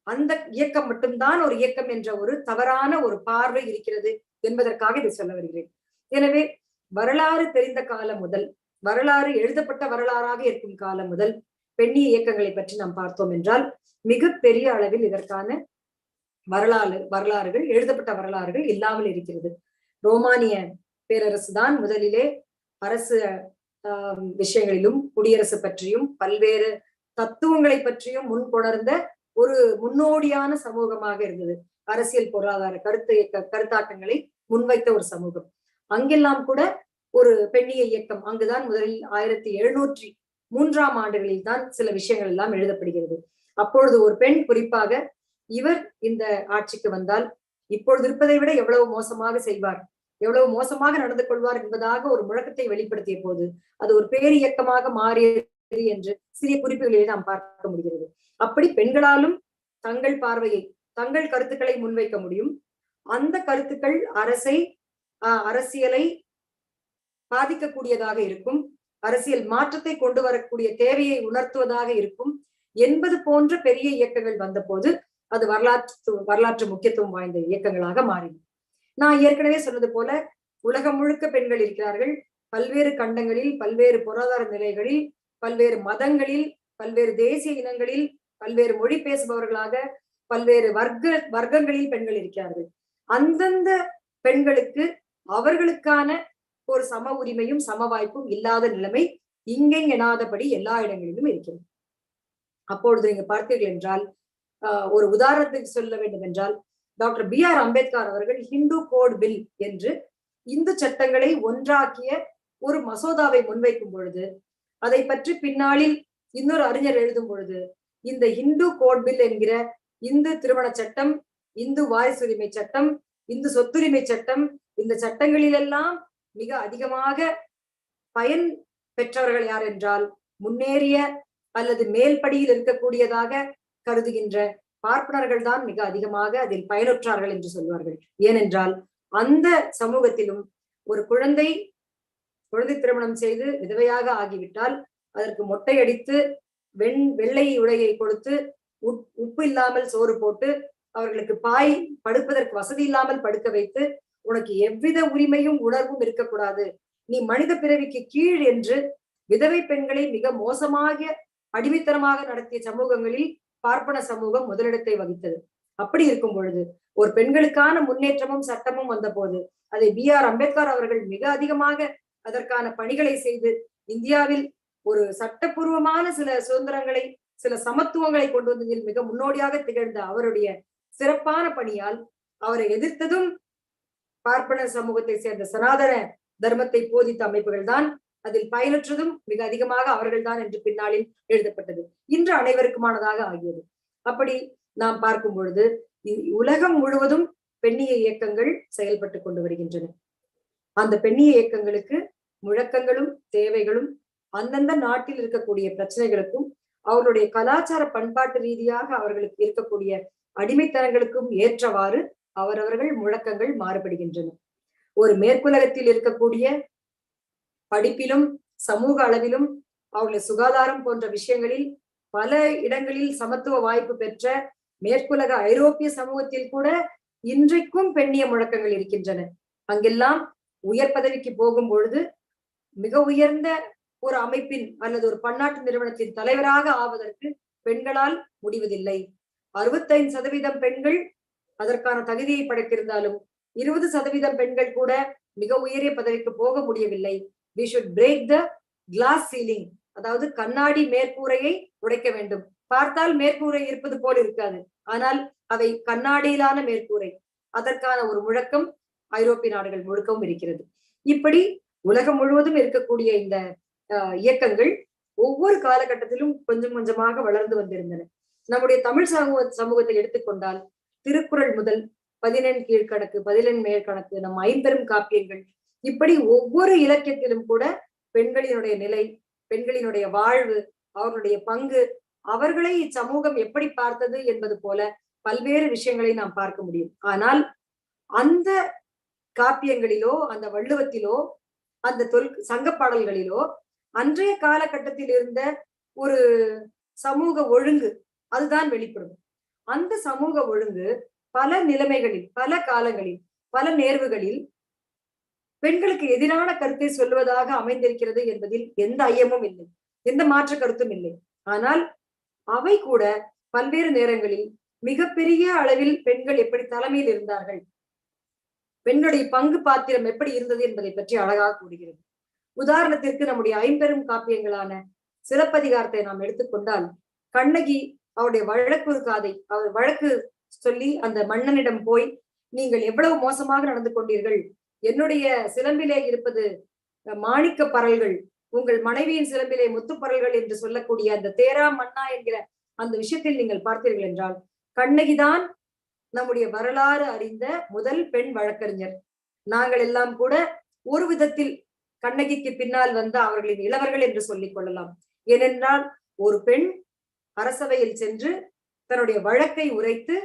அந்த இயக்கம் மட்டும்தான் ஒரு இயக்கம் என்ற ஒரு தவறான ஒரு பார்வை இருக்கிறது என்பதற்காக இதை சொல்ல வருகிறேன். எனவே வரலாறு தெரிந்த காலம் முதல், வரலாறு எழுதப்பட்ட வரலாறாக இருக்கும் காலம் முதல் பெண்ணிய இயக்கங்களை பற்றி நாம் பார்த்தோம் என்றால் மிக பெரிய அளவில் இதற்கான வரலாறுகள், எழுதப்பட்ட வரலாறுகள் இல்லாமல் இருக்கிறது. ரோமானிய பேரரசு தான் முதலிலே அரசு விஷயங்களிலும் குடியரசு பற்றியும் பல்வேறு தத்துவங்களை பற்றியும் முன்கொணர்ந்த ஒரு முன்னோடியான சமூகமாக இருந்தது. அரசியல் பொருளாதார கருத்தாக்கங்களை முன்வைத்த ஒரு சமூகம். அங்கெல்லாம் கூட ஒரு பெண்ணிய இயக்கம் அங்குதான் முதலில் 1703ஆம் ஆண்டுகளில் தான் சில விஷயங்கள் எல்லாம் எழுதப்படுகிறது. அப்பொழுது ஒரு பெண், குறிப்பாக இவர் இந்த ஆட்சிக்கு வந்தால் இப்பொழுது இருப்பதை விட எவ்வளவு மோசமாக செய்வார், எவ்வளவு மோசமாக நடந்து கொள்வார் என்பதாக ஒரு முழக்கத்தை வெளிப்படுத்திய போது அது ஒரு பேரியக்கமாக மாறியது என்று சிறிய குறிப்புகளிலே நாம் பார்க்க முடிகிறது. அப்படி பெண்களாலும் தங்கள் பார்வையை, தங்கள் கருத்துக்களை முன்வைக்க முடியும். அந்த கருத்துக்கள் அரசியலை பாதிக்கக்கூடியதாக இருக்கும், அரசியல் மாற்றத்தை கொண்டு வரக்கூடிய தேவையை உணர்த்துவதாக இருக்கும் என்பது போன்ற பெரிய இயக்கங்கள் வந்த போது அது வரலாற்று முக்கியத்துவம் வாய்ந்த இயக்கங்களாக மாறின. நான் ஏற்கனவே சொன்னது போல உலகம் முழுக்க பெண்கள் இருக்கிறார்கள். பல்வேறு கண்டங்களில், பல்வேறு பொருளாதார நிலைகளில், பல்வேறு மதங்களில், பல்வேறு தேசிய இனங்களில், பல்வேறு மொழி பேசுபவர்களாக பல்வேறு வர்க்கங்களில் பெண்கள் இருக்கிறார்கள். அந்தந்த பெண்களுக்கு அவர்களுக்கான ஒரு சம உரிமையும் சம வாய்ப்பும் இல்லாத நிலைமை இங்கே எனாதபடி எல்லா இடங்களிலும் இருக்கிறது. அப்பொழுது நீங்க பார்த்தீர்கள் என்றால், ஒரு உதாரணத்துக்கு சொல்ல வேண்டும் என்றால், டாக்டர் B.R. அம்பேத்கர் அவர்கள் ஹிந்து கோட் பில் என்று இந்து சட்டங்களை ஒன்றாக்கிய ஒரு மசோதாவை முன்வைக்கும் பொழுது, அதை பற்றி பின்னாளில் இன்னொரு அறிஞர் எழுதும் பொழுது, இந்த ஹிந்து கோட் பில் என்கிற இந்து திருமண சட்டம், இந்து வாரிசுரிமை சட்டம், இந்து சொத்துரிமை சட்டம், இந்த சட்டங்களிலெல்லாம் மிக அதிகமாக பயன் பெற்றவர்கள் யார் என்றால் முன்னேறிய அல்லது மேல்படியில் இருக்கக்கூடியதாக கருதுகின்ற பார்ப்பனர்கள் தான் மிக அதிகமாக அதில் பயனுற்றார்கள் என்று சொல்வார்கள். ஏனென்றால் அந்த சமூகத்திலும் ஒரு குழந்தை திருமணம் செய்து விதவையாக ஆகிவிட்டால் அதற்கு மொட்டை அடித்து வெள்ளை உடையை கொடுத்து உப்பு இல்லாமல் சோறு போட்டு அவர்களுக்கு பாய் படுப்பதற்கு வசதி இல்லாமல் படுக்க வைத்து, உனக்கு எவ்வித உரிமையும் உணர்வும் இருக்கக்கூடாது, நீ மனித பிறவிக்கு கீழ் என்று விதவை பெண்களை மிக மோசமாக அடிமைத்தனமாக நடத்திய சமூகங்களில் பார்ப்பன சமூகம் முதலிடத்தை வகித்தது. அப்படி இருக்கும் பொழுது ஒரு பெண்களுக்கான முன்னேற்றமும் சட்டமும் வந்த போது அதை B.R. அம்பேத்கர் அவர்கள் மிக அதிகமாக அதற்கான பணிகளை செய்து இந்தியாவில் ஒரு சட்டப்பூர்வமான சில சுதந்திரங்களை, சில சமத்துவங்களை கொண்டு வந்ததில் மிக முன்னோடியாக திகழ்ந்த அவருடைய சிறப்பான பணியால் அவரை எதிர்த்ததும் பார்ப்பன சமூகத்தை சேர்ந்த சனாதன தர்மத்தை போதித்த அமைப்புகள் தான், அதில் பயனற்றதும் மிக அதிகமாக அவர்கள் தான் என்று பின்னாளில் எழுதப்பட்டது. இன்று அனைவருக்குமானதாக ஆகியது. அப்படி நாம் பார்க்கும் பொழுது உலகம் முழுவதும் பெண்ணிய இயக்கங்கள் செயல்பட்டு கொண்டு வருகின்றன. அந்த பெண்ணிய இயக்கங்களுக்கு முழக்கங்களும் தேவைகளும் அந்தந்த நாட்டில் இருக்கக்கூடிய பிரச்சனைகளுக்கும் அவர்களுடைய கலாச்சார பண்பாட்டு ரீதியாக அவர்களுக்கு இருக்கக்கூடிய அடிமைத்தனங்களுக்கும் ஏற்றவாறு அவரவர்கள் முழக்கங்கள் மாறுபடுகின்றன. ஒரு மேற்குலகத்தில் இருக்கக்கூடிய படிப்பிலும் சமூக அளவிலும் அவர்களுடைய சுகாதாரம் போன்ற விஷயங்களில் பல இடங்களில் சமத்துவ வாய்ப்பு பெற்ற மேற்குலக ஐரோப்பிய சமூகத்தில் கூட இன்றைக்கும் பெண்ணிய முழக்கங்கள் இருக்கின்றன. அங்கெல்லாம் உயர் பதவிக்கு போகும் பொழுது மிக உயர்ந்த ஒரு அமைப்பின் அல்லது ஒரு பன்னாட்டு நிறுவனத்தின் தலைவராக ஆவதற்கு பெண்களால் முடிவதில்லை. 65% பெண்கள் அதற்கான தகுதியை படைத்திருந்தாலும் 20% பெண்கள் கூட மிக உயரிய பதவிக்கு போக முடியவில்லை. We should break the glass ceiling, அதாவது கண்ணாடி மேற்கூரையை உடைக்க வேண்டும். பார்த்தால் மேற்கூரை இருப்பது போல் இருக்காது, ஆனால் அவை கண்ணாடியிலான மேற்கூரை. அதற்கான ஒரு முழக்கம் ஐரோப்பிய நாடுகள் முழுக்கவும் இருக்கிறது. இப்படி உலகம் முழுவதும் இருக்கக்கூடிய இந்த இயக்கங்கள் ஒவ்வொரு காலகட்டத்திலும் கொஞ்சம் கொஞ்சமாக வளர்ந்து வந்திருந்தன. நம்முடைய தமிழ் சமூகத்தை எடுத்துக்கொண்டால் திருக்குறள் முதல் 14 கீழ்கணக்கு, 14 மேற்கணக்கு, நம் 50 காப்பியங்கள், இப்படி ஒவ்வொரு இலக்கியத்திலும் கூட பெண்களினுடைய நிலை, பெண்களினுடைய வாழ்வு, அவர்களுடைய பங்கு, அவர்களை இச்சமூகம் எப்படி பார்த்தது என்பது போல பல்வேறு விஷயங்களை நாம் பார்க்க முடியும். ஆனால் அந்த காப்பியங்களிலோ அந்த வள்ளுவத்திலோ அந்த சங்க பாடல்களிலோ அன்றைய காலகட்டத்தில் இருந்த ஒரு சமூக ஒழுங்கு அதுதான் வெளிப்படும். அந்த சமூக ஒழுங்கு பல நிலைமைகளில், பல காலங்களில், பல நேர்வுகளில் பெண்களுக்கு எதிரான கருத்தை சொல்வதாக அமைந்திருக்கிறது என்பதில் எந்த ஐயமும் இல்லை, எந்த மாற்று கருத்தும் இல்லை. ஆனால் அவை கூட பல்வேறு நேரங்களில் மிகப்பெரிய அளவில் பெண்கள் எப்படி தலைமையில் இருந்தார்கள், பெண்களுடைய பங்கு பாத்திரம் எப்படி இருந்தது என்பதை பற்றி அழகாக கூறுகிறது. உதாரணத்திற்கு நம்முடைய ஐம்பெரும் காப்பியங்களான சிலப்பதிகாரத்தை நாம் எடுத்துக்கொண்டால், கண்ணகி அவருடைய வழக்கு காதை அவர் வழக்கு சொல்லி அந்த மன்னனிடம் போய், நீங்கள் எவ்வளவு மோசமாக நடந்து கொண்டீர்கள், என்னுடைய சிலம்பிலே இருப்பது மாணிக்க பரல்கள், உங்கள் மனைவியின் சிலம்பிலே முத்துப்பரல்கள் என்று சொல்லக்கூடிய அந்த தேரா மன்னா என்கிற அந்த விஷயத்தில் நீங்கள் பார்த்தீர்கள் என்றால், கண்ணகிதான் நம்முடைய வரலாறு அறிந்த முதல் பெண் வழக்கறிஞர். நாங்கள் எல்லாம் கூட ஒரு விதத்தில் கண்ணகிக்கு பின்னால் வந்த அவர்களின் இளவர்கள் என்று சொல்லிக் கொள்ளலாம். ஏனென்றால் ஒரு பெண் அரசவையில் சென்று தன்னுடைய வழக்கை உரைத்து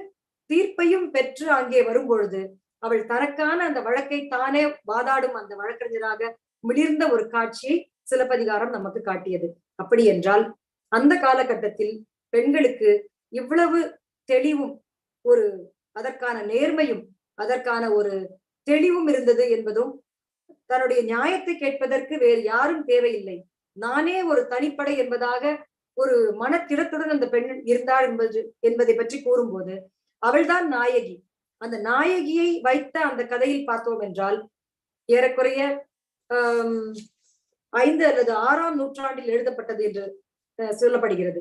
தீர்ப்பையும் பெற்று அங்கே வரும்பொழுது அவள் தனக்கான அந்த வழக்கை தானே வாதாடும் அந்த வழக்கறிஞராக மிளிர்ந்த ஒரு காட்சியை சிலப்பதிகாரம் நமக்கு காட்டியது. அப்படி என்றால் அந்த காலகட்டத்தில் பெண்களுக்கு இவ்வளவு தெளிவும் ஒரு அதற்கான நேர்மையும் அதற்கான ஒரு தெளிவும் இருந்தது என்பதும், தன்னுடைய நியாயத்தை கேட்பதற்கு வேறு யாரும் தேவையில்லை, நானே ஒரு தனிப்படை என்பதாக ஒரு மனத்திடத்துடன் அந்த பெண் இருந்தாள் என்பதை பற்றி கூறும்போது அவள்தான் நாயகி. அந்த நாயகியை வைத்த அந்த கதையில் பார்த்தோம் என்றால் ஏறக்குறைய 5 அல்லது 6ஆம் நூற்றாண்டில் எழுதப்பட்டது என்று சொல்லப்படுகிறது.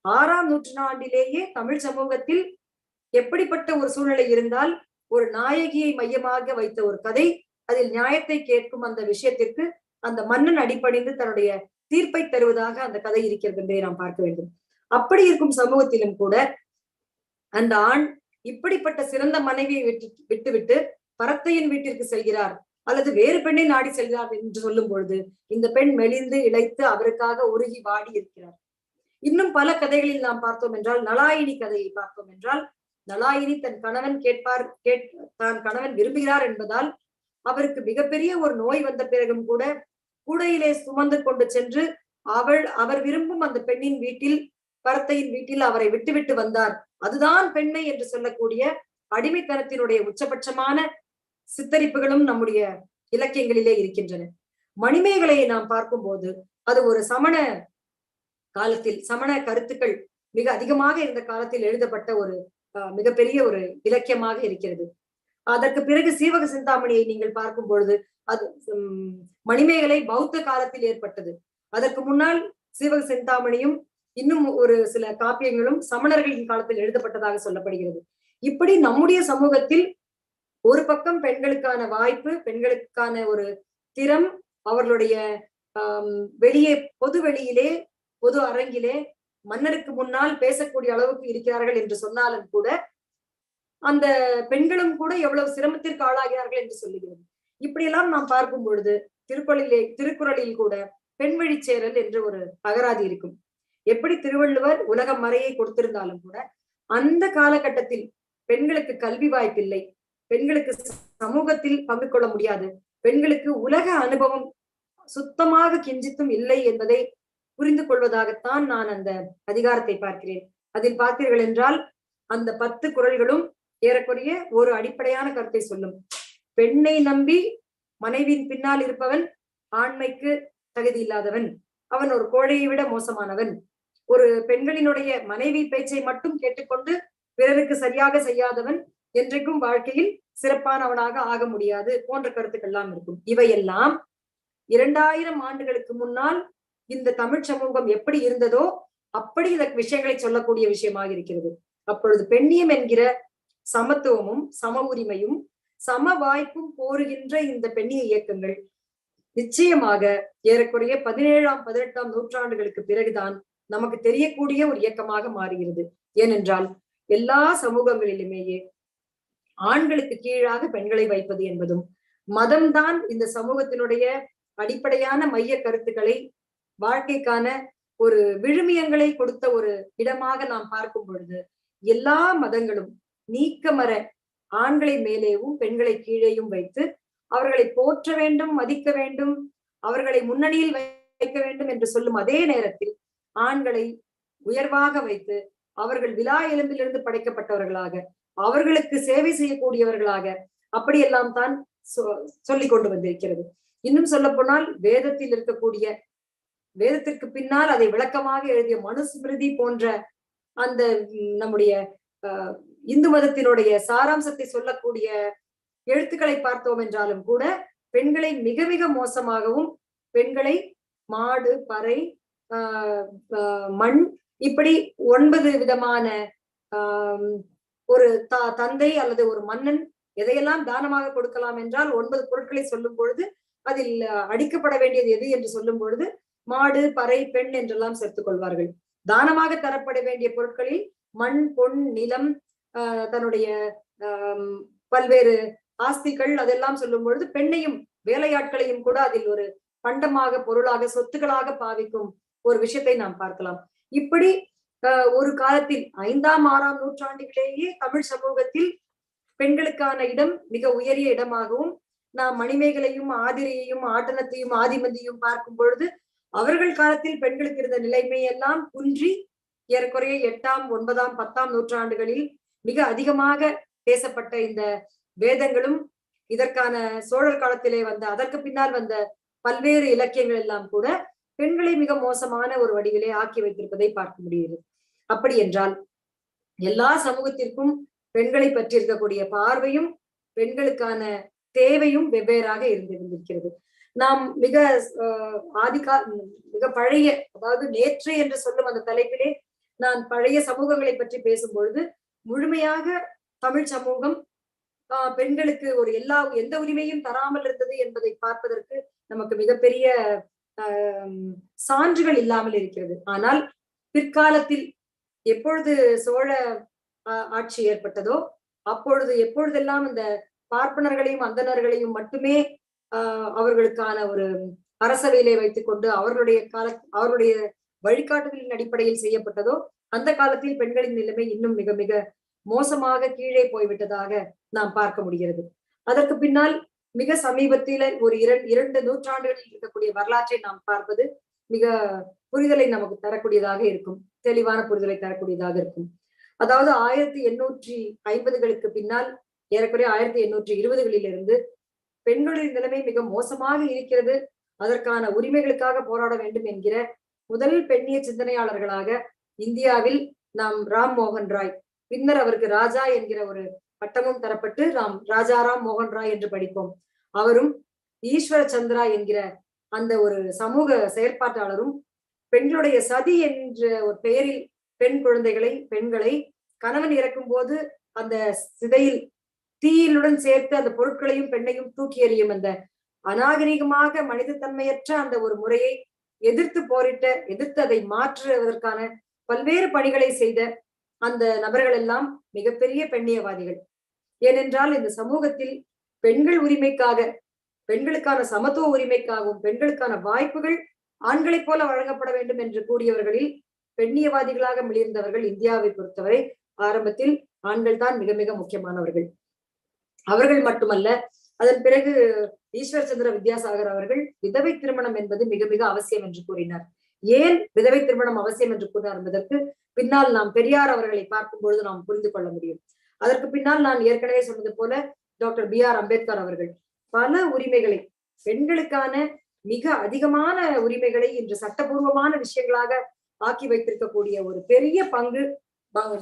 6ஆம் நூற்றாண்டிலேயே தமிழ் சமூகத்தில் எப்படிப்பட்ட ஒரு சூழ்நிலை இருந்தால் ஒரு நாயகியை மையமாக வைத்த ஒரு கதை, அதில் நியாயத்தை கேட்கும் அந்த விஷயத்திற்கு அந்த மன்னன் அடிப்படைந்து தன்னுடைய தீர்ப்பை தருவதாக அந்த கதை இருக்கிறது என்பதை நாம் பார்க்க வேண்டும். அப்படி இருக்கும் சமூகத்திலும் கூட அந்த ஆண் இப்படிப்பட்ட சிறந்த மனைவியை விட்டுவிட்டு பரத்தையின் வீட்டிற்கு செல்கிறார் அல்லது வேறு பெண்ணை நாடி செல்கிறார் என்று சொல்லும் பொழுது இந்த பெண் மெலிந்து இழைத்து அவருக்காக உருகி வாடி இருக்கிறார். இன்னும் பல கதைகளில் நாம் பார்த்தோம் என்றால், நலாயினி கதையை பார்த்தோம் என்றால், நலாயினி தன் கணவன் தான் கணவன் விரும்புகிறார் என்பதால் அவருக்கு மிகப்பெரிய ஒரு நோய் வந்த பிறகும் கூட கூடையிலே சுமந்து கொண்டு சென்று அவர் விரும்பும் அந்த பெண்ணின் வீட்டில், பரத்தையின் வீட்டில் அவரை விட்டுவிட்டு வந்தார். அதுதான் பெண்மை என்று சொல்லக்கூடிய அடிமைத்தனத்தினுடைய உச்சபட்சமான சித்தரிப்புகளும் நம்முடைய இலக்கியங்களிலே இருக்கின்றன. மணிமேகலையை நாம் பார்க்கும்போது அது ஒரு சமண காலத்தில், சமண கருத்துக்கள் மிக அதிகமாக இருந்த காலத்தில் எழுதப்பட்ட ஒரு மிகப்பெரிய ஒரு இலக்கியமாக இருக்கிறது. அதற்கு பிறகு சீவக சிந்தாமணியை நீங்கள் பார்க்கும் பொழுது அது மணிமேகலை பௌத்த காலத்தில் ஏற்பட்டது. அதற்கு முன்னால் சீவக சிந்தாமணியும் இன்னும் ஒரு சில காப்பியங்களும் சமணர்களின் காலத்தில் எழுதப்பட்டதாக சொல்லப்படுகிறது. இப்படி நம்முடைய சமூகத்தில் ஒரு பக்கம் பெண்களுக்கான வாய்ப்பு, பெண்களுக்கான ஒரு திறம், அவர்களுடைய வெளியே பொது வெளியிலே பொது அரங்கிலே மன்னருக்கு முன்னால் பேசக்கூடிய அளவுக்கு இருக்கிறார்கள் என்று சொன்னாலும் கூட அந்த பெண்களும் கூட எவ்வளவு சிரமத்திற்கு ஆளாகிறார்கள் என்று சொல்லுகிறது. இப்படியெல்லாம் நாம் பார்க்கும் பொழுது திருக்குறளில் கூட பெண் வழிச்சேரல் என்று ஒரு அகராதி இருக்கும். எப்படி திருவள்ளுவர் உலக மறையை கொடுத்திருந்தாலும் கூட அந்த காலகட்டத்தில் பெண்களுக்கு கல்வி வாய்ப்பில்லை, பெண்களுக்கு சமூகத்தில் பங்கு கொள்ள முடியாது, பெண்களுக்கு உலக அனுபவம் சுத்தமாக கிஞ்சித்தும் இல்லை என்பதை புரிந்து கொள்வதாகத்தான் நான் அந்த அதிகாரத்தை பார்க்கிறேன். அதில் பார்த்தீர்கள் என்றால் அந்த 10 குறள்களும் ஏறக்குறைய ஒரு அடிப்படையான கருத்தை சொல்லும். பெண்ணை நம்பி மனைவியின் பின்னால் இருப்பவன் ஆண்மைக்கு தகுதி இல்லாதவன், அவன் ஒரு கோழையை விட மோசமானவன், ஒரு பெண்களினுடைய மனைவி பேச்சை மட்டும் கேட்டுக்கொண்டு பிறருக்கு சரியாக செய்யாதவன் என்றைக்கும் வாழ்க்கையில் சிறப்பானவனாக ஆக முடியாது போன்ற கருத்துக்கள் எல்லாம் இருக்கும். இவையெல்லாம் 2000 ஆண்டுகளுக்கு முன்னால் இந்த தமிழ் சமூகம் எப்படி இருந்ததோ அப்படி இந்த விஷயங்களை சொல்லக்கூடிய விஷயமாக இருக்கிறது. அப்பொழுது பெண்ணியம் என்கிற சமத்துவமும் சம உரிமையும் சம வாய்ப்பும் கோருகின்ற இந்த பெண்ணிய இயக்கங்கள் நிச்சயமாக ஏறக்குறைய 17ஆம் 18ஆம் நூற்றாண்டுகளுக்கு பிறகுதான் நமக்கு தெரியக்கூடிய ஒரு இயக்கமாக மாறுகிறது. ஏனென்றால் எல்லா சமூகங்களிலுமேயே ஆண்களுக்கு கீழாக பெண்களை வைப்பது என்பதும் மதம்தான் இந்த சமூகத்தினுடைய அடிப்படையான மைய கருத்துக்களை வாழ்க்கைக்கான ஒரு விழுமியங்களை கொடுத்த ஒரு இடமாக நாம் பார்க்கும் பொழுது எல்லா மதங்களும் நீக்கமர ஆண்களை மேலேயும் பெண்களை கீழேயும் வைத்து அவர்களை போற்ற வேண்டும், மதிக்க வேண்டும், அவர்களை முன்னணியில் வைக்க வேண்டும் என்று சொல்லும் அதே நேரத்தில் ஆண்களை உயர்வாக வைத்து அவர்கள் விலா எலும்பிலிருந்து படைக்கப்பட்டவர்களாக, அவர்களுக்கு சேவை செய்யக்கூடியவர்களாக அப்படியெல்லாம் தான் சொல்லிக் கொண்டு வந்திருக்கிறது. இன்னும் சொல்ல போனால் வேதத்தில் இருக்கக்கூடிய, வேதத்திற்கு பின்னால் அதை விளக்கமாக எழுதிய மனுஸ்மிருதி போன்ற அந்த நம்முடைய இந்து மதத்தினுடைய சாராம்சத்தை சொல்லக்கூடிய எழுத்துக்களை பார்த்தோம் என்றாலும் கூட பெண்களை மிக மிக மோசமாகவும், பெண்களை மாடு, பறை, மண், இப்படி 9 விதமான ஒரு தந்தை அல்லது ஒரு மன்னன் எதையெல்லாம் தானமாக கொடுக்கலாம் என்றால் 9 பொருட்களை சொல்லும் பொழுது அதில் அடிக்கப்பட வேண்டியது எது என்று சொல்லும் பொழுது மாடு, பறை, பெண் என்றெல்லாம் சேர்த்துக் கொள்வார்கள். தானமாக தரப்பட வேண்டிய பொருட்களில் மண், பொன், நிலம், தன்னுடைய பல்வேறு ஆஸ்திகள் அதெல்லாம் சொல்லும் பொழுது பெண்ணையும் வேலையாட்களையும் கூட அதில் ஒரு பண்டமாக, பொருளாக, சொத்துக்களாக பாவிக்கும் ஒரு விஷயத்தை நாம் பார்க்கலாம். இப்படி ஒரு காலத்தில் 5ஆம் 6ஆம் நூற்றாண்டிலேயே தமிழ் சமூகத்தில் பெண்களுக்கான இடம் மிக உயரிய இடமாகவும், நாம் மணிமேகலையும், ஆதிரையையும், ஆட்டனத்தையும், ஆதிமந்தியும் பார்க்கும் பொழுது அவர்கள் காலத்தில் பெண்களுக்கு இருந்த நிலைமையெல்லாம் குன்றி ஏறக்குறைய 8ஆம் 9ஆம் 10ஆம் நூற்றாண்டுகளில் மிக அதிகமாக பேசப்பட்ட இந்த வேதங்களும், இதற்கான சோழர் காலத்திலே வந்த, அதற்கு பின்னால் வந்த பல்வேறு இலக்கியங்கள் எல்லாம் கூட பெண்களை மிக மோசமான ஒரு வடிவிலே ஆக்கி வைத்திருப்பதை பார்க்க முடிகிறது. அப்படி என்றால் எல்லா சமூகத்திற்கும் பெண்களை பற்றி இருக்கக்கூடிய பார்வையும் பெண்களுக்கான தேவையும் வெவ்வேறாக இருந்திருக்கிறது. நாம் மிக மிக பழைய, அதாவது நேற்று என்று சொல்லும் அந்த தலைப்பிலே நான் பழைய சமூகங்களை பற்றி பேசும் பொழுது முழுமையாக தமிழ் சமூகம் பெண்களுக்கு ஒரு எந்த உரிமையும் தராமல் இருந்தது என்பதை பார்ப்பதற்கு நமக்கு மிகப்பெரிய சான்றுகள் இல்லாமல் இருக்கிறது. ஆனால் பிற்காலத்தில் எப்பொழுது சோழ ஆட்சி ஏற்பட்டதோ அப்பொழுது எப்பொழுதெல்லாம் இந்த பார்ப்பனர்களையும் அந்தணர்களையும் மட்டுமே அவர்களுக்கான ஒரு அரசவையிலே வைத்துக் கொண்டு அவர்களுடைய வழிகாட்டுதலின் அடிப்படையில் செய்யப்பட்டதோ அந்த காலத்தில் பெண்களின் நிலைமை இன்னும் மிக மிக மோசமாக கீழே போய்விட்டதாக நாம் பார்க்க முடிகிறது. அதற்கு பின்னால் மிக சமீபத்தில ஒரு 2 நூற்றாண்டுகளில் இருக்கக்கூடிய வரலாற்றை நாம் பார்ப்பது மிக புரிதலை நமக்கு தரக்கூடியதாக இருக்கும், தெளிவான புரிதலை தரக்கூடியதாக இருக்கும். அதாவது 1850களுக்கு பின்னால் ஏறக்குறைய 1820களிலிருந்து பெண்களின் நிலைமை மிக மோசமாக இருக்கிறது, அதற்கான உரிமைகளுக்காக போராட வேண்டும் என்கிற முதல் பெண்ணிய சிந்தனையாளர்களாக இந்தியாவில் நாம் ராம் மோகன் ராய், பின்னர் அவருக்கு ராஜா என்கிற ஒரு பட்டமும் தரப்பட்டு ராஜாராம் மோகன் ராய் என்று படிப்போம், அவரும் ஈஸ்வர சந்திரா என்கிற அந்த ஒரு சமூக செயற்பாட்டாளரும் பெண்களுடைய சதி என்ற ஒரு பெயரில் பெண்களை கணவன் இறக்கும் போது அந்த சிதையில் தீயிலுடன் சேர்த்து அந்த பொருட்களையும் பெண்ணையும் தூக்கி எறியும் அந்த அநாகரிகமாக மனிதத்தன்மையற்ற அந்த ஒரு முறையை எதிர்த்து அதை மாற்றுவதற்கான பல்வேறு பணிகளை செய்த அந்த நபர்கள் எல்லாம் மிகப்பெரிய பெண்ணியவாதிகள். ஏனென்றால் இந்த சமூகத்தில் பெண்கள் உரிமைக்காக, பெண்களுக்கான சமத்துவ உரிமைக்காகவும், பெண்களுக்கான வாய்ப்புகள் ஆண்களைப் போல வழங்கப்பட வேண்டும் என்று கூறியவர்களில் பெண்ணியவாதிகளாக மிளிர்ந்தவர்கள் இந்தியாவை பொறுத்தவரை ஆரம்பத்தில் ஆண்கள் தான் மிக மிக முக்கியமானவர்கள். அவர்கள் மட்டுமல்ல, அதன் பிறகு ஈஸ்வர சந்திர வித்யாசாகர் அவர்கள் விதவை திருமணம் என்பது மிக மிக அவசியம் என்று கூறினார். ஏன் விதவை திருமணம் அவசியம் என்று கூறினார் என்பதற்கு பின்னால் நாம் பெரியார் அவர்களை பார்க்கும் பொழுது நாம் புரிந்து கொள்ள முடியும். அதற்கு பின்னால் நான் ஏற்கனவே சொன்னது போல டாக்டர் B.R. அம்பேத்கர் அவர்கள் பல உரிமைகளை, பெண்களுக்கான மிக அதிகமான உரிமைகளை இன்று சட்டபூர்வமான விஷயங்களாக ஆக்கி வைத்திருக்கக்கூடிய ஒரு பெரிய பங்கு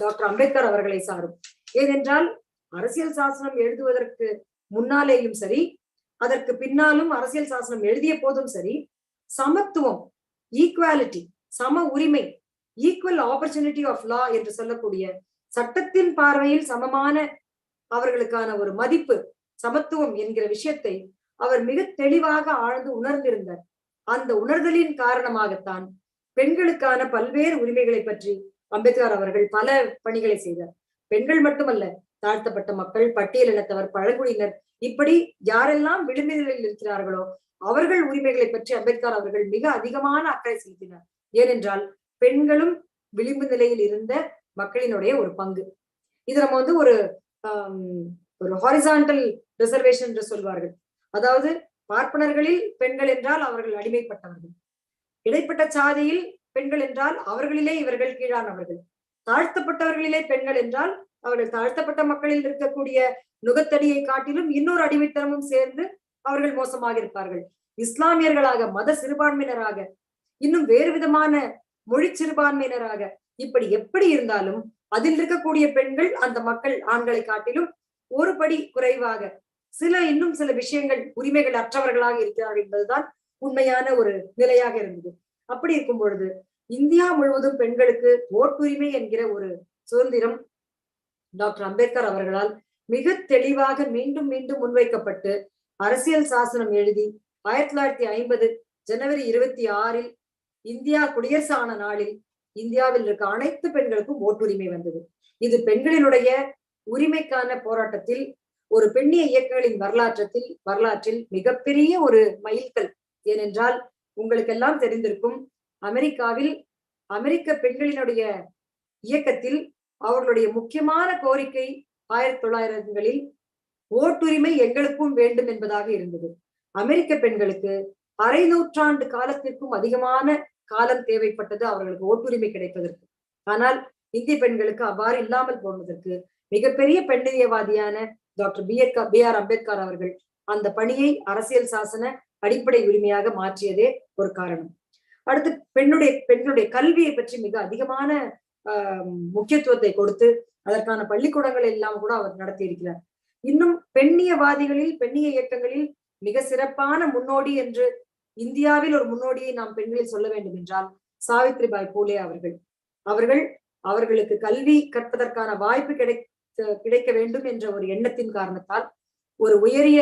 டாக்டர் அம்பேத்கர் அவர்களை சாரும். ஏனென்றால் அரசியல் சாசனம் எழுதுவதற்கு முன்னாலேயும் சரி, அதற்கு பின்னாலும் அரசியல் சாசனம் எழுதிய போதும் சரி, சமத்துவம், ஈக்குவாலிட்டி, சம உரிமை, ஈக்குவல் ஆப்பர்ச்சுனிட்டி ஆஃப் லா என்று சொல்லக்கூடிய சட்டத்தின் பார்வையில் சமமான அவர்களுக்கான ஒரு மதிப்பு, சமத்துவம் என்கிற விஷயத்தை அவர் மிக தெளிவாக ஆழ்ந்து உணர்ந்திருந்தார். அந்த உணர்தலின் காரணமாகத்தான் பெண்களுக்கான பல்வேறு உரிமைகளை பற்றி அம்பேத்கர் அவர்கள் பல பணிகளை செய்தார். பெண்கள் மட்டுமல்ல, தாழ்த்தப்பட்ட மக்கள், பட்டியலினத்தவர், பழங்குடியினர், இப்படி யாரெல்லாம் விளிம்பு நிலையில் இருக்கிறார்களோ அவர்கள் உரிமைகளை பற்றி அம்பேத்கர் அவர்கள் மிக அதிகமான அக்கறை செலுத்தினார். ஏனென்றால் பெண்களும் விளிம்பு நிலையில் இருந்த மக்களினுடைய ஒரு பங்கு. இது நம்ம ஒரு ஹாரிசான்டல் ரிசர்வேஷன் என்று சொல்வார்கள். அதாவது பார்ப்பனர்களில் பெண்கள் என்றால் அவர்கள் அடிமைப்பட்டவர்கள், இடைப்பட்ட சாதியில் பெண்கள் என்றால் அவர்களிலே இவர்கள் கீழானவர்கள், தாழ்த்தப்பட்டவர்களிலே பெண்கள் என்றால் அவர்கள் தாழ்த்தப்பட்ட மக்களில் இருக்கக்கூடிய நுகத்தடியை காட்டிலும் இன்னொரு அடிமைத்தனமும் சேர்ந்து அவர்கள் மோசமாக இருப்பார்கள். இஸ்லாமியர்களாக, மத சிறுபான்மையினராக, இன்னும் வேறு விதமான மொழி சிறுபான்மையினராக, இப்படி எப்படி இருந்தாலும் அதில் இருக்கக்கூடிய பெண்கள் அந்த மக்கள் ஆண்களை காட்டிலும் ஒரு படி குறைவாக இன்னும் சில விஷயங்கள் உரிமைகள் அற்றவர்களாக இருக்கிறார்கள் என்பதுதான் உண்மையான ஒரு நிலையாக இருந்தது. அப்படி இருக்கும் பொழுது இந்தியா முழுவதும் பெண்களுக்கு ஓட்டுரிமை என்கிற ஒரு சுதந்திரம் டாக்டர் அம்பேத்கர் அவர்களால் மிக தெளிவாக மீண்டும் மீண்டும் முன்வைக்கப்பட்டு அரசியல் சாசனம் எழுதி 1950 ஜனவரி 26 இந்தியா குடியரசு ஆன நாளில் இந்தியாவில் இருக்க அனைத்து பெண்களுக்கும் ஓட்டுரிமை வந்தது. இது பெண்களினுடைய உரிமைக்கான போராட்டத்தில் ஒரு பெண்ணிய இயக்கங்களின் வரலாற்றில் மிகப்பெரிய ஒரு மைல்கல். ஏனென்றால் உங்களுக்கெல்லாம் தெரிந்திருக்கும், அமெரிக்காவில் அமெரிக்க பெண்களினுடைய இயக்கத்தில் அவர்களுடைய முக்கியமான கோரிக்கை 1900களில் ஓட்டுரிமை எங்களுக்கும் வேண்டும் என்பதாக இருந்தது. அமெரிக்க பெண்களுக்கு அரை நூற்றாண்டு காலத்திற்கும் அதிகமான காலம் தேவைப்பட்டது அவர்களுக்கு ஓட்டுரிமை கிடைப்பதற்கு. ஆனால் இந்திய பெண்களுக்கு அவ்வாறு இல்லாமல் போனதற்கு மிகப்பெரிய பெண்ணியவாதியான டாக்டர் பி.ஆர். அம்பேத்கர் அவர்கள் அந்த பணியை அரசியல் சாசன அடிப்படை உரிமையாக மாற்றியதே ஒரு காரணம். அடுத்து பெண்களுடைய கல்வியை பற்றி மிக அதிகமான முக்கியத்துவத்தை கொடுத்து அதற்கான பள்ளிக்கூடங்கள் எல்லாம் கூட அவர் நடத்தி இருக்கிறார். இன்னும் பெண்ணியவாதிகளில், பெண்ணிய இயக்கங்களில் மிக சிறப்பான முன்னோடி என்று இந்தியாவில் ஒரு முன்னோடியை நாம் பெண்களில் சொல்ல வேண்டும் என்றால் சாவித்ரிபாய் பூலே அவர்களுக்கு கல்வி கற்பதற்கான வாய்ப்பு கிடைக்க வேண்டும் என்ற ஒரு எண்ணத்தின் காரணத்தால் ஒரு உயரிய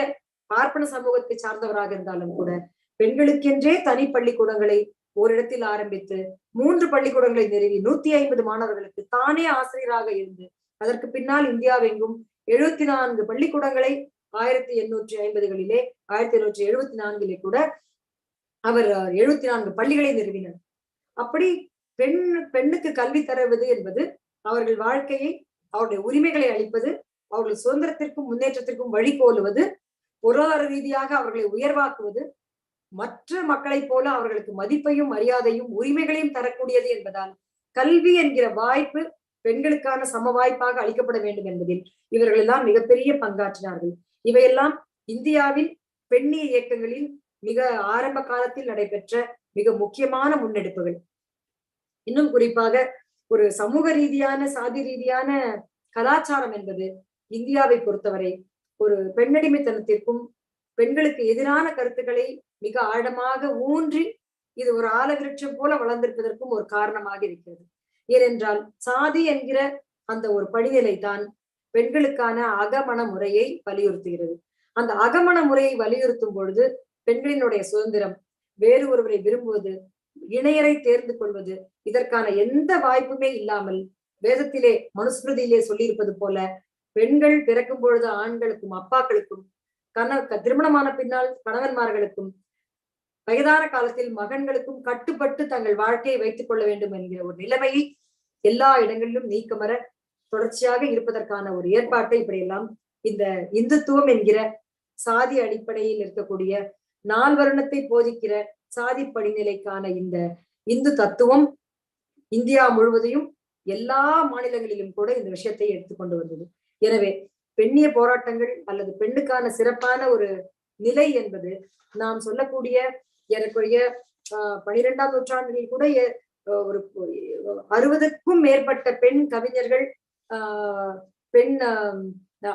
பார்ப்பன சமூகத்தை சார்ந்தவராக இருந்தாலும் கூட பெண்களுக்கென்றே தனி பள்ளிக்கூடங்களை ஓரிடத்தில் ஆரம்பித்து 3 பள்ளிக்கூடங்களை நிறுவி 150 மாணவர்களுக்கு தானே ஆசிரியராக இருந்து அதற்கு பின்னால் இந்தியாவெங்கும் 74 பள்ளிக்கூடங்களை 1850களிலே 1874 கூட அவர் 74 பள்ளிகளை நிறுவினார். அப்படி பெண்ணுக்கு கல்வி தருவது என்பது அவர்கள் வாழ்க்கையை, அவருடைய உரிமைகளை அளிப்பது, அவர்கள் சுதந்திரத்திற்கும் முன்னேற்றத்திற்கும் வழிகோலுவது, பொருளாதார ரீதியாக அவர்களை உயர்வாக்குவது, மற்ற மக்களைப் போல அவர்களுக்கு மதிப்பையும் மரியாதையும் உரிமைகளையும் தரக்கூடியது என்பதால் கல்வி என்கிற வாய்ப்பு பெண்களுக்கான சம வாய்ப்பாக அளிக்கப்பட வேண்டும் என்பதில் இவர்கள் எல்லாம் மிகப்பெரிய பங்காற்றினார்கள். இவையெல்லாம் இந்தியாவின் பெண்ணிய இயக்கங்களில் மிக ஆரம்ப காலத்தில் நடைபெற்ற மிக முக்கியமான முன்னெடுப்புகள். இன்னும் குறிப்பாக ஒரு சமூக ரீதியான, சாதி ரீதியான கலாச்சாரம் என்பது இந்தியாவை பொறுத்தவரை ஒரு பெண்ணடிமைத்தனத்திற்கும் பெண்களுக்கு எதிரான கருத்துக்களை மிக ஆழமாக ஊன்றி இது ஒரு ஆலவிருட்சம் போல வளர்ந்திருப்பதற்கும் ஒரு காரணமாக இருக்கிறது. ஏனென்றால் சாதி என்கிற அந்த ஒரு படிநிலை தான் பெண்களுக்கான அகமண முறையை வலியுறுத்துகிறது. அந்த அகமண முறையை வலியுறுத்தும் பொழுது பெண்களினுடைய சுதந்திரம், வேறு ஒருவரை விரும்புவது, இணையரை தேர்ந்து கொள்வது, இதற்கான எந்த வாய்ப்புமே இல்லாமல் வேதத்திலே, மனுஸ்மிருதியிலே சொல்லியிருப்பது போல பெண்கள் பிறக்கும் பொழுது ஆண்களுக்கும் அப்பாக்களுக்கும் திருமணமான பின்னால் கணவன்மார்களுக்கும் வயதான காலத்தில் மகன்களுக்கும் கட்டுப்பட்டு தங்கள் வாழ்க்கையை வைத்துக் கொள்ள வேண்டும் என்கிற ஒரு நிலைமையை எல்லா இடங்களிலும் நீக்கமர தொடர்ச்சியாக இருப்பதற்கான ஒரு ஏற்பாட்டை இப்படியெல்லாம் இந்த இந்துத்துவம் என்கிற சாதி அடிப்படையில் இருக்கக்கூடிய 4 வருணத்தை போதிக்கிற சாதி படிநிலைக்கான இந்த இந்து தத்துவம் இந்தியா முழுவதையும் எல்லா மாநிலங்களிலும் கூட இந்த விஷயத்தை எடுத்துக்கொண்டு வந்தது. எனவே பெண்ணிய போராட்டங்கள் அல்லது பெண்ணுக்கான சிறப்பான ஒரு நிலை என்பது நாம் சொல்லக்கூடிய ஏறக்குறைய 12ஆம் நூற்றாண்டில் கூட ஒரு 60க்கும் மேற்பட்ட பெண் கவிஞர்கள், பெண்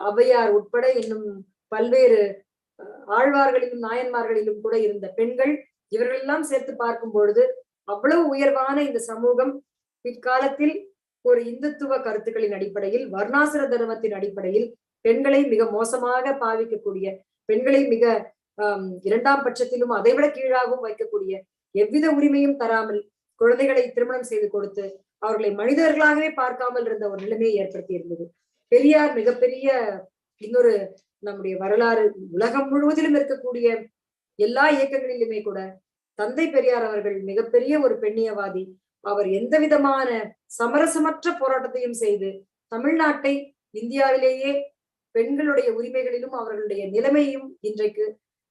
ஔவையார் உட்பட இன்னும் பல்வேறு ஆழ்வார்களிலும் நாயன்மார்களிலும் கூட இருந்த பெண்கள், இவர்கள் எல்லாம் சேர்த்து பார்க்கும் பொழுது அவ்வளவு உயர்வான இந்த சமூகம் பிற்காலத்தில் ஒரு இந்துத்துவ கருத்துக்களின் அடிப்படையில், வர்ணாசிர தர்மத்தின் அடிப்படையில் பெண்களை மிக மோசமாக பாவிக்கக்கூடிய, பெண்களை மிக 2ஆம் பட்சத்திலும் அதைவிட கீழாகவும் வைக்கக்கூடிய, எவ்வித உரிமையும் தராமல் குழந்தைகளை திருமணம் செய்து கொடுத்து அவர்களை மனிதர்களாகவே பார்க்காமல் இருந்த ஒரு நிலைமையை ஏற்படுத்தி இருந்தது. பெரியார் மிகப்பெரிய இன்னொரு நம்முடைய வரலாறு, உலகம் முழுவதிலும் இருக்கக்கூடிய எல்லா இயக்கங்களிலுமே கூட தந்தை பெரியார் அவர்கள் மிகப்பெரிய ஒரு பெண்ணியவாதி. அவர் எந்த விதமான சமரசமற்ற போராட்டத்தையும் செய்து தமிழ்நாட்டை இந்தியாவிலேயே பெண்களுடைய உரிமைகளிலும் அவர்களுடைய நிலைமையும் இன்றைக்கு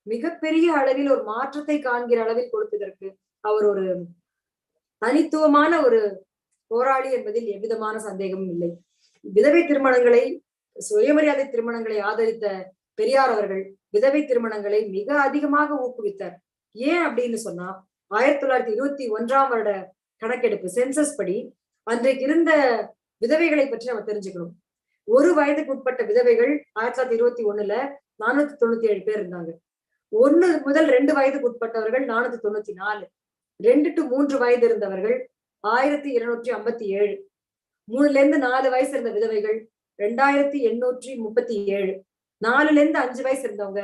மிகப்பெரிய அளவில் ஒரு மாற்றத்தை காண்கிற அளவில் கொடுப்பதற்கு அவர் ஒரு தனித்துவமான ஒரு போராளி என்பதில் எவ்விதமான சந்தேகமும் இல்லை. விதவை திருமணங்களை, சுயமரியாதை திருமணங்களை ஆதரித்த பெரியார் அவர்கள் விதவை திருமணங்களை மிக அதிகமாக ஊக்குவித்தார். ஏன் அப்படின்னு சொன்னா 1921 வருட கணக்கெடுப்பு சென்சஸ் படி அன்றைக்கு இருந்த விதவைகளை பற்றி நம்ம தெரிஞ்சுக்கணும். ஒரு வயதுக்கு உட்பட்ட விதவைகள் 1921 497 பேர் இருந்தாங்க. 1 முதல் 2 வயதுக்கு உட்பட்டவர்கள் 494, 2 to 3 வயது இருந்தவர்கள் 1257, 3ல இருந்து 4 வயசு இருந்த விதவைகள் 2837, 4ல இருந்து 5 வயசு இருந்தவங்க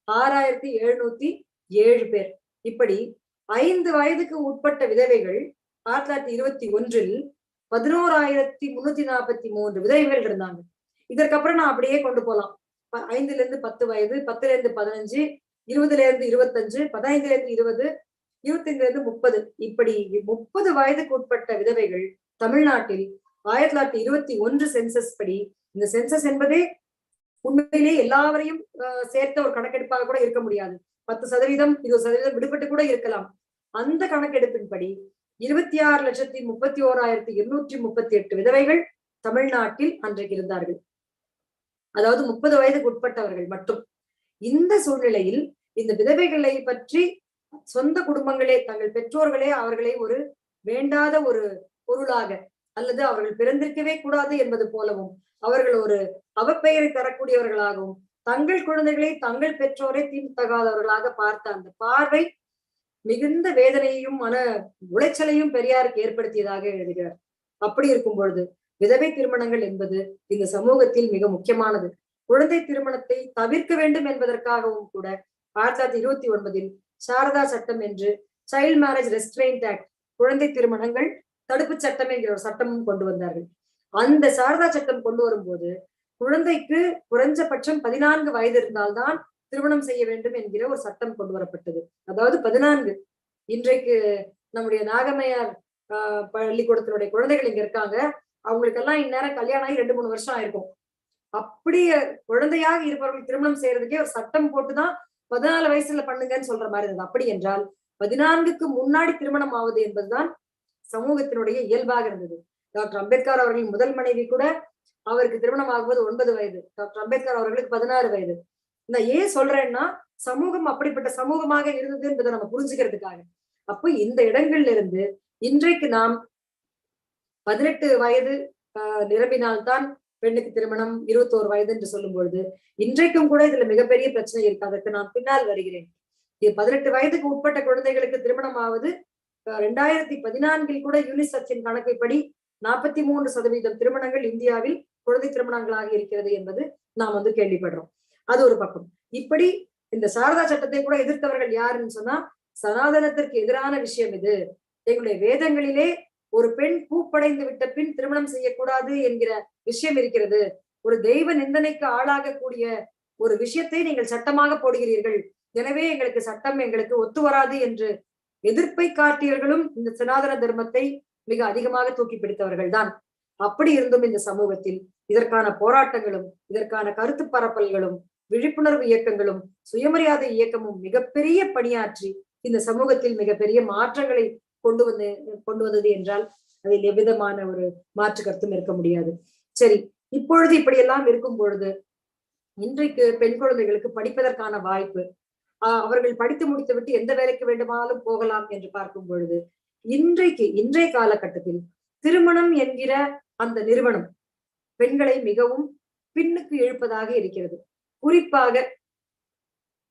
6707 பேர். இப்படி 5 வயதுக்கு உட்பட்ட விதவைகள் 1921 11,343 விதவைகள் இருந்தாங்க. இதற்கப்புறம் நான் அப்படியே கொண்டு போலாம். 5ல இருந்து 10 வயது, 10ல இருந்து 15, 20ல இருந்து 25, 15ல இருந்து 20, 25ல இருந்து 30, இப்படி 30 வயதுக்கு உட்பட்ட விதவைகள் தமிழ்நாட்டில் 1921 சென்சஸ் படி, இந்த சென்சஸ் என்பதே உண்மையிலே எல்லாவரையும் சேர்த்த ஒரு கணக்கெடுப்பாக கூட இருக்க முடியாது. 10%, 20% விடுபட்டு கூட இருக்கலாம். அந்த கணக்கெடுப்பின்படி 26,31,238 விதவைகள் தமிழ்நாட்டில் அன்றைக்கு இருந்தார்கள். அதாவது 30 வயதுக்கு உட்பட்டவர்கள் மட்டும். இந்த சூழ்நிலையில் இந்த விதவைகளை பற்றி சொந்த குடும்பங்களே, தங்கள் பெற்றோர்களே அவர்களை ஒரு வேண்டாத ஒரு பொருளாக, அல்லது அவர்கள் பிறந்திருக்கவே கூடாது என்பது போலவும், அவர்கள் ஒரு அவப்பெயரை தரக்கூடியவர்களாகவும், தங்கள் குழந்தைகளை தங்கள் பெற்றோரை தீண்டத்தகாதவர்களாக பார்த்த அந்த பார்வை மிகுந்த வேதனையையும் மன உளைச்சலையும் பெரியாருக்கு ஏற்படுத்தியதாக எழுதுகிறார். அப்படி இருக்கும் பொழுது விதவை திருமணங்கள் என்பது இந்த சமூகத்தில் மிக முக்கியமானது. குழந்தை திருமணத்தை தவிர்க்க வேண்டும் என்பதற்காகவும் கூட 1929 சாரதா சட்டம் என்று சைல்ட் மேரேஜ் ரெஸ்ட்ரெயின்ட் ஆக்ட், குழந்தை திருமணங்கள் தடுப்பு சட்டம் என்கிற ஒரு சட்டமும் கொண்டு வந்தார்கள். அந்த சாரதா சட்டம் கொண்டு வரும்போது குழந்தைக்கு குறைஞ்சபட்சம் 14 வயது இருந்தால்தான் திருமணம் செய்ய வேண்டும் என்கிற ஒரு சட்டம் கொண்டு வரப்பட்டது. அதாவது 14. இன்றைக்கு நம்முடைய நாகம்மையார் பள்ளிக்கூடத்தினுடைய குழந்தைகள் இங்க இருக்காங்க. அவங்களுக்கெல்லாம் இந்நேரம் கல்யாணம் ஆகி 2-3 வருஷம் ஆயிருக்கும். அப்படி குழந்தையாக இருப்பவர்கள் திருமணம் செய்யறதுக்கே ஒரு சட்டம் போட்டுதான் 14 வயசுல பண்ணுங்கன்னு சொல்ற மாதிரி இருந்தது. அப்படி என்றால் 14க்கு முன்னாடி திருமணம் ஆவது என்பதுதான் சமூகத்தினுடைய இயல்பாக இருந்தது. டாக்டர் அம்பேத்கர் அவர்களின் முதல் மனைவி கூட அவருக்கு திருமணம் ஆகும்போது 9 வயது, டாக்டர் அம்பேத்கர் அவர்களுக்கு 16 வயது. நான் ஏன் சொல்றேன்னா, சமூகம் அப்படிப்பட்ட சமூகமாக இருந்தது என்பதை நம்ம புரிஞ்சுக்கிறதுக்காக. அப்போ இந்த இடங்கள்ல இருந்து இன்றைக்கு நாம் 18 வயது நிரம்பினால்தான் பெண்ணுக்கு திருமணம், 21 வயது என்று சொல்லும் பொழுது இன்றைக்கும் கூட இதுல மிகப்பெரிய பிரச்சனை இருக்கு. அதற்கு நான் பின்னால் வருகிறேன். 18 வயதுக்கு உட்பட்ட குழந்தைகளுக்கு திருமணம் ஆவது 2014 கூட யூனிசெஃபின் கணக்கைப்படி 43% திருமணங்கள் இந்தியாவில் குழந்தை திருமணங்களாக இருக்கிறது என்பது நாம் கேள்விப்படுறோம். அது ஒரு பக்கம். இப்படி இந்த சாரதா சட்டத்தை கூட எதிர்த்தவர்கள் யாருன்னு சொன்னா, சனாதனத்திற்கு எதிரான விஷயம் இது, எங்களுடைய வேதங்களிலே ஒரு பெண் பூப்படைந்து விட்ட பின் திருமணம் செய்யக்கூடாது என்கிற விஷயம் இருக்கிறது, ஒரு தெய்வ நிந்தனைக்கு ஆளாகக்கூடிய ஒரு விஷயத்தை நீங்கள் சட்டமாக போடுகிறீர்கள், எனவே எங்களுக்கு சட்டம் எங்களுக்கு ஒத்து வராது என்று எதிர்ப்பை காட்டியவர்களும் இந்த சனாதன தர்மத்தை மிக அதிகமாக தூக்கி பிடித்தவர்கள் தான். அப்படி இருந்தும் இந்த சமூகத்தில் இதற்கான போராட்டங்களும், இதற்கான கருத்து பரப்பல்களும், விழிப்புணர்வு இயக்கங்களும், சுயமரியாதை இயக்கமும் மிகப்பெரிய பணியாற்றி இந்த சமூகத்தில் மிகப்பெரிய மாற்றங்களை கொண்டு வந்தது என்றால் அதில் எவ்விதமான ஒரு மாற்று கருத்தும் இருக்க முடியாது. சரி, இப்பொழுது இப்படியெல்லாம் இருக்கும் பொழுது இன்றைக்கு பெண் குழந்தைகளுக்கு படிப்பதற்கான வாய்ப்பு, அவர்கள் படித்து முடித்து விட்டு எந்த வேலைக்கு வேண்டுமானாலும் போகலாம் என்று பார்க்கும் பொழுது இன்றைய காலகட்டத்தில் திருமணம் என்கிற அந்த நிறுவனம் பெண்களை மிகவும் பின்னுக்கு இழுப்பதாக இருக்கிறது. குறிப்பாக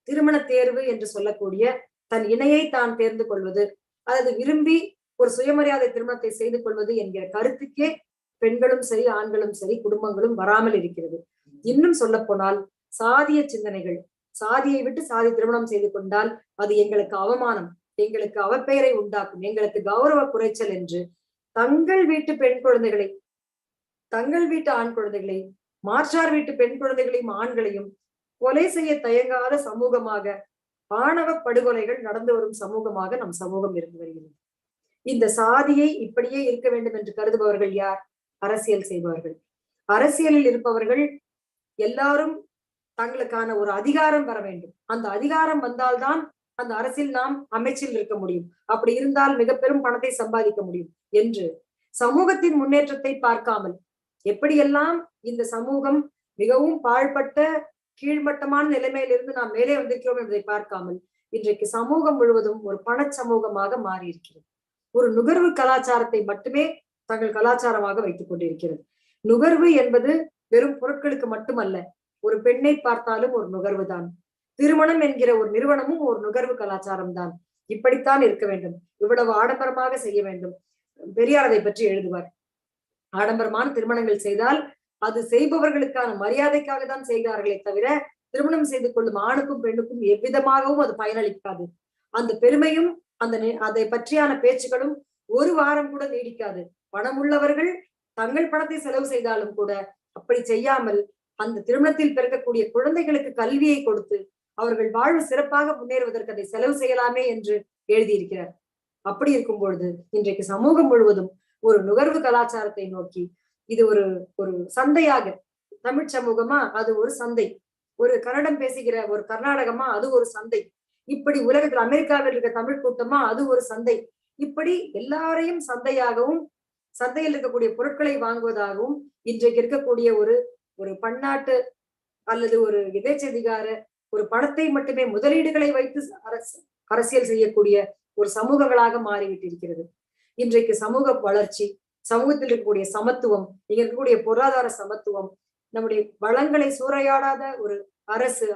திருமண தேர்வு என்று சொல்லக்கூடிய தன் இணையை தான் தேர்ந்து கொள்வது, அல்லது விரும்பி ஒரு சுயமரியாதை திருமணத்தை செய்து கொள்வது என்கிற கருத்துக்கே பெண்களும் சரி, ஆண்களும் சரி, குடும்பங்களும் வராமல் இருக்கிறது. இன்னும் சொல்ல போனால் சாதிய சிந்தனைகள், சாதியை விட்டு சாதி திருமணம் செய்து கொண்டால் அது எங்களுக்கு அவமானம், எங்களுக்கு அவப்பெயரை உண்டாக்கும், எங்களுக்கு கௌரவ குறைச்சல் என்று தங்கள் வீட்டு பெண் குழந்தைகளை, தங்கள் வீட்டு ஆண் குழந்தைகளை, மாற்றார் வீட்டு பெண் குழந்தைகளையும் ஆண்களையும் கொலை செய்ய தயங்காத சமூகமாக, ஆணவ படுகொலைகள் நடந்து வரும் சமூகமாக நம் சமூகம் இருந்து வருகிறது. இந்த சாதியை இப்படியே இருக்க வேண்டும் என்று கருதுபவர்கள் யார்? அரசியல் செய்பவர்கள். அரசியலில் இருப்பவர்கள் எல்லாரும் தங்களுக்கான ஒரு அதிகாரம் வர வேண்டும். அந்த அதிகாரம் வந்தால்தான் அந்த அரசில் நாம் அமைச்சில் இருக்க முடியும். அப்படி இருந்தால் மிக பெரும் பணத்தை சம்பாதிக்க முடியும் என்று சமூகத்தின் முன்னேற்றத்தை பார்க்காமல், எப்படியெல்லாம் இந்த சமூகம் மிகவும் பாழ்பட்ட கீழ்மட்டமான நிலைமையிலிருந்து நாம் மேலே வந்திருக்கிறோம் என்பதை பார்க்காமல், இன்றைக்கு சமூகம் முழுவதும் ஒரு பண சமூகமாக மாறி இருக்கிறது. ஒரு நுகர்வு கலாச்சாரத்தை மட்டுமே தங்கள் கலாச்சாரமாக வைத்துக் கொண்டிருக்கிறது. நுகர்வு என்பது வெறும் பொருட்களுக்கு மட்டுமல்ல, ஒரு பெண்ணை பார்த்தாலும் ஒரு நுகர்வு தான். திருமணம் என்கிற ஒரு நிறுவனமும் ஒரு நுகர்வு கலாச்சாரம் தான். இப்படித்தான் இருக்க வேண்டும், இவ்வளவு ஆடம்பரமாக செய்ய வேண்டும். பெரியார் அதை பற்றி எழுதுவார். ஆடம்பரமான திருமணங்கள் செய்தால் அது செய்பவர்களுக்கான மரியாதைக்காக தான் செய்கிறார்களே தவிர திருமணம் செய்து கொள்ளும் ஆணுக்கும் பெண்ணுக்கும் எவ்விதமாகவும் அது பயனளிக்காது. அந்த பெருமையும் அதை பற்றியான பேச்சுகளும் ஒரு வாரம் கூட நீடிக்காது. பணம் உள்ளவர்கள் தங்கள் பணத்தை செலவு செய்தாலும் கூட அப்படி செய்யாமல் அந்த திருமணத்தில் பிறக்கக்கூடிய குழந்தைகளுக்கு கல்வியை கொடுத்து அவர்கள் வாழ்வு சிறப்பாக முன்னேறுவதற்கு அதை செலவு செய்யலாமே என்று எழுதியிருக்கிறார். அப்படி இருக்கும் பொழுது இன்றைக்கு சமூகம் முழுவதும் ஒரு நுகர்வு கலாச்சாரத்தை நோக்கி, இது ஒரு சந்தையாக, தமிழ் சமூகமா அது ஒரு சந்தை, ஒரு கன்னடம் பேசுகிற ஒரு கர்நாடகமா அது ஒரு சந்தை, இப்படி உலகத்தில் அமெரிக்காவில் இருக்க தமிழ் கூட்டமா அது ஒரு சந்தை, இப்படி எல்லாரையும் சந்தையாகவும் சந்தையில் இருக்கக்கூடிய பொருட்களை வாங்குவதாகவும் இன்றைக்கு இருக்கக்கூடிய ஒரு பன்னாட்டு அல்லது ஒரு எதேச்சதிகார ஒரு பணத்தை மட்டுமே முதலீடுகளை வைத்து அரசியல் செய்யக்கூடிய ஒரு சமூகங்களாக மாறிவிட்டிருக்கிறது. இன்றைக்கு சமூக வளர்ச்சி, சமூகத்தில் இருக்கக்கூடிய சமத்துவம், இங்க இருக்கக்கூடிய பொருளாதார சமத்துவம், நம்முடைய வளங்களை சூறையாடாத ஒரு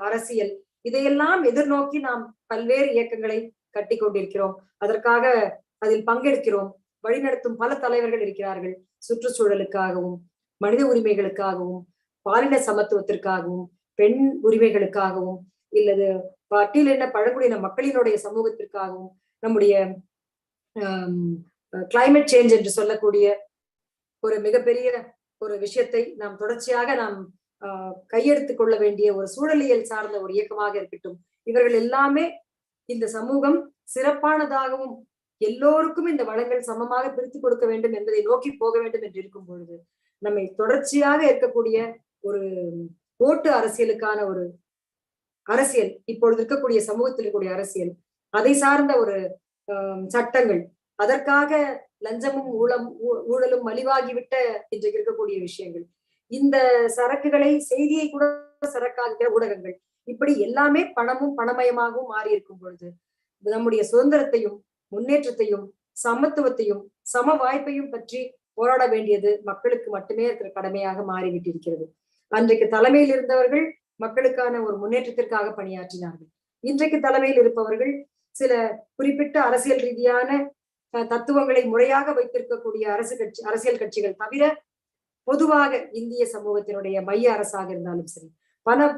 அரசியல், இதையெல்லாம் எதிர்நோக்கி நாம் பல்வேறு இயக்கங்களை கட்டி கொண்டிருக்கிறோம். அதற்காக அதில் பங்கெடுக்கிறோம். வழிநடத்தும் பல தலைவர்கள் இருக்கிறார்கள். சுற்றுச்சூழலுக்காகவும், மனித உரிமைகளுக்காகவும், பாலின சமத்துவத்திற்காகவும், பெண் உரிமைகளுக்காகவும், இல்லது பட்டியலின பழங்குடியின மக்களினுடைய சமூகத்திற்காகவும், நம்முடைய கிளைமேட் சேஞ்ச் என்று சொல்லக்கூடிய ஒரு மிகப்பெரிய ஒரு விஷயத்தை நாம் தொடர்ச்சியாக நாம் கையெடுத்துக் கொள்ள வேண்டிய ஒரு சூழலியல் சார்ந்த ஒரு இயக்கமாக இருக்கட்டும். இவர்கள் எல்லாமே இந்த சமூகம் சிறப்பானதாகவும் எல்லோருக்கும் இந்த வளங்கள் சமமாக பிரித்து கொடுக்க வேண்டும் என்பதை நோக்கி போக வேண்டும் என்று இருக்கும் பொழுது, நம்மை தொடர்ச்சியாக இருக்கக்கூடிய ஒரு ஓட்டு அரசியலுக்கான ஒரு அரசியல், இப்பொழுது இருக்கக்கூடிய சமூகத்தில் இருக்கக்கூடிய அரசியல், அதை சார்ந்த ஒரு சட்டங்கள், அதற்காக லஞ்சமும் ஊழலும் மலிவாகிவிட்ட இன்றைக்கு இருக்கக்கூடிய விஷயங்கள், இந்த சரக்குகளை செய்தியை கூட சரக்காகிற ஊடகங்கள், இப்படி எல்லாமே பணமும் பணமயமாகவும் மாறி இருக்கும் பொழுது நம்முடைய சுதந்திரத்தையும் முன்னேற்றத்தையும் சமத்துவத்தையும் சம வாய்ப்பையும் பற்றி போராட வேண்டியது மக்களுக்கு மட்டுமே இருக்கிற கடமையாக மாறிவிட்டிருக்கிறது. அன்றைக்கு தலைமையில் இருந்தவர்கள் மக்களுக்கான ஒரு முன்னேற்றத்திற்காக பணியாற்றினார்கள். இன்றைக்கு தலைமையில் இருப்பவர்கள் சில குறிப்பிட்ட அரசியல் ரீதியான தத்துவங்களை முறையாக வைத்திருக்கக்கூடிய அரசியல் கட்சிகள் தவிர, பொதுவாக இந்திய சமூகத்தினுடைய மைய அரசாக இருந்தாலும் சரி,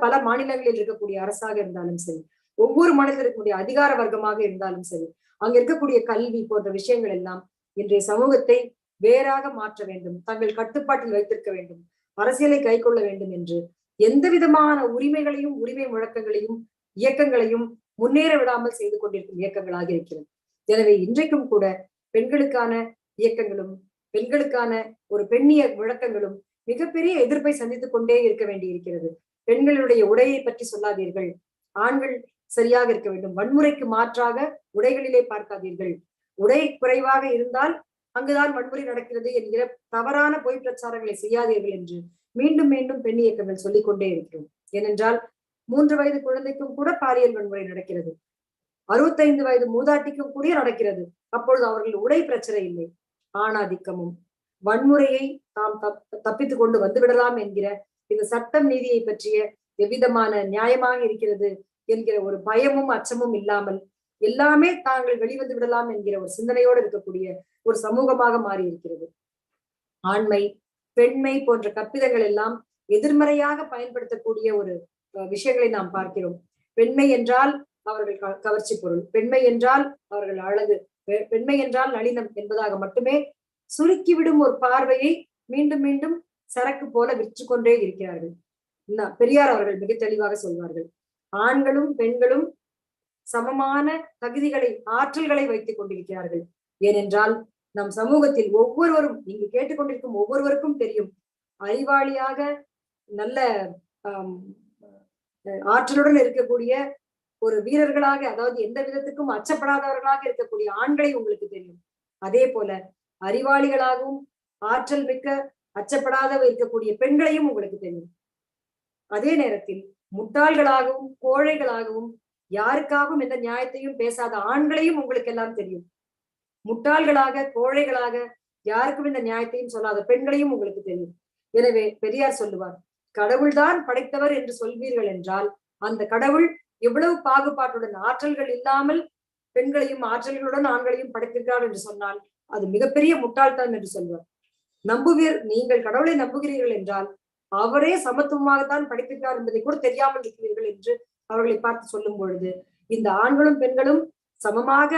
பல மாநிலங்களில் இருக்கக்கூடிய அரசாக இருந்தாலும் சரி, ஒவ்வொரு மாநிலத்திற்குரிய அதிகார வர்க்கமாக இருந்தாலும் சரி, அங்க இருக்கக்கூடிய கல்வி போன்ற விஷயங்கள் எல்லாம் இன்றைய சமூகத்தை வேறாக மாற்ற வேண்டும், தங்கள் கட்டுப்பாட்டில் வைத்திருக்க வேண்டும், அரசியலை கை கொள்ள வேண்டும் என்று எந்த விதமான உரிமைகளையும் உரிமை முழக்கங்களையும் இயக்கங்களையும் முன்னேற விடாமல் செய்து கொண்டிருக்கும் இயக்கங்களாக இருக்கிறது. எனவே இன்றைக்கும் கூட பெண்களுக்கான இயக்கங்களும் பெண்களுக்கான ஒரு பெண்ணிய முழக்கங்களும் மிகப்பெரிய எதிர்ப்பை சந்தித்துக் கொண்டே இருக்க வேண்டி இருக்கிறது. பெண்களுடைய உடையை பற்றி சொல்லாதீர்கள், ஆண்கள் சரியாக இருக்க வேண்டும், வன்முறைக்கு மாற்றாக உடைகளிலே பார்க்காதீர்கள், உடை குறைவாக இருந்தால் அங்குதான் வன்முறை நடக்கிறது என்கிற தவறான பொய் பிரச்சாரங்களை செய்யாதீர்கள் என்று மீண்டும் மீண்டும் பெண் இயக்கங்கள் சொல்லிக் கொண்டே இருக்கிறோம். ஏனென்றால் 3 வயது குழந்தைக்கும் கூட பாலியல் வன்முறை நடக்கிறது, 65 வயது மூதாட்டிக்கும் கூட நடக்கிறது. அப்பொழுது அவர்கள் உடை பிரச்சனை இல்லை, ஆணாதிக்கமும் வன்முறையை தாம் தப்பித்துக் கொண்டு வந்து விடலாம் என்கிற இந்த சட்டம் நீதியை பற்றிய எவ்விதமான நியாயமாக இருக்கிறது என்கிற ஒரு பயமும் அச்சமும் இல்லாமல் எல்லாமே தாங்கள் வெளிவந்து விடலாம் என்கிற ஒரு சிந்தனையோடு இருக்கக்கூடிய ஒரு சமூகமாக மாறி இருக்கிறது. ஆண்மை பெண்மை போன்ற கற்பிதங்கள் எல்லாம் எதிர்மறையாக பயன்படுத்தக்கூடிய ஒரு விஷயங்களை நாம் பார்க்கிறோம். பெண்மை என்றால் அவர்கள் கவர்ச்சி பொருள், பெண்மை என்றால் அவர்கள் அழகு, பெண்மை என்றால் நளினம் என்பதாக மட்டுமே சுருக்கிவிடும் ஒரு பார்வையை மீண்டும் மீண்டும் சரக்கு போல விற்று கொண்டே இருக்கிறார்கள். பெரியார் அவர்கள் மிக தெளிவாக சொல்வார்கள், ஆண்களும் பெண்களும் சமமான தகுதிகளை ஆற்றல்களை வைத்துக் கொண்டிருக்கிறார்கள். ஏனென்றால் நம் சமூகத்தில் ஒவ்வொருவரும், இங்கு கேட்டுக்கொண்டிருக்கும் ஒவ்வொருவருக்கும் தெரியும், அறிவாளியாக நல்ல ஆற்றலுடன் இருக்கக்கூடிய ஒரு வீரர்களாக, அதாவது எந்த விதத்துக்கும் அச்சப்படாதவர்களாக இருக்கக்கூடிய ஆண்களை உங்களுக்கு தெரியும். அதே போல அறிவாளிகளாகவும் ஆற்றல் மிக்க அச்சப்படாத இருக்கக்கூடிய பெண்களையும் உங்களுக்கு தெரியும். அதே நேரத்தில் முட்டாள்களாகவும் கோழைகளாகவும் யாருக்காகவும் எந்த நியாயத்தையும் பேசாத ஆண்களையும் உங்களுக்கு எல்லாம் தெரியும். முட்டாள்களாக கோழைகளாக யாருக்கும் இந்த நியாயத்தையும் சொல்லாத பெண்களையும் உங்களுக்கு தெரியும். எனவே பெரியார் சொல்லுவார், கடவுள்தான் படைத்தவர் என்று சொல்வீர்கள் என்றால் அந்த கடவுள் எவ்வளவு பாகுபாட்டுடன் ஆற்றல்கள் இல்லாமல் பெண்களையும் ஆற்றல்களுடன் ஆண்களையும் படைத்திருக்கிறார் என்று சொன்னால் அது மிகப்பெரிய முட்டாள்தான் என்று சொல்வார். நீங்கள் கடவுளை நம்புகிறீர்கள் என்றால் அவரே சமத்துவமாகத்தான் படைத்திருக்கிறார் என்பதை கூட தெரியாமல் இருக்கிறீர்கள் என்று அவர்களை பார்த்து சொல்லும் பொழுது, இந்த ஆண்களும் பெண்களும் சமமாக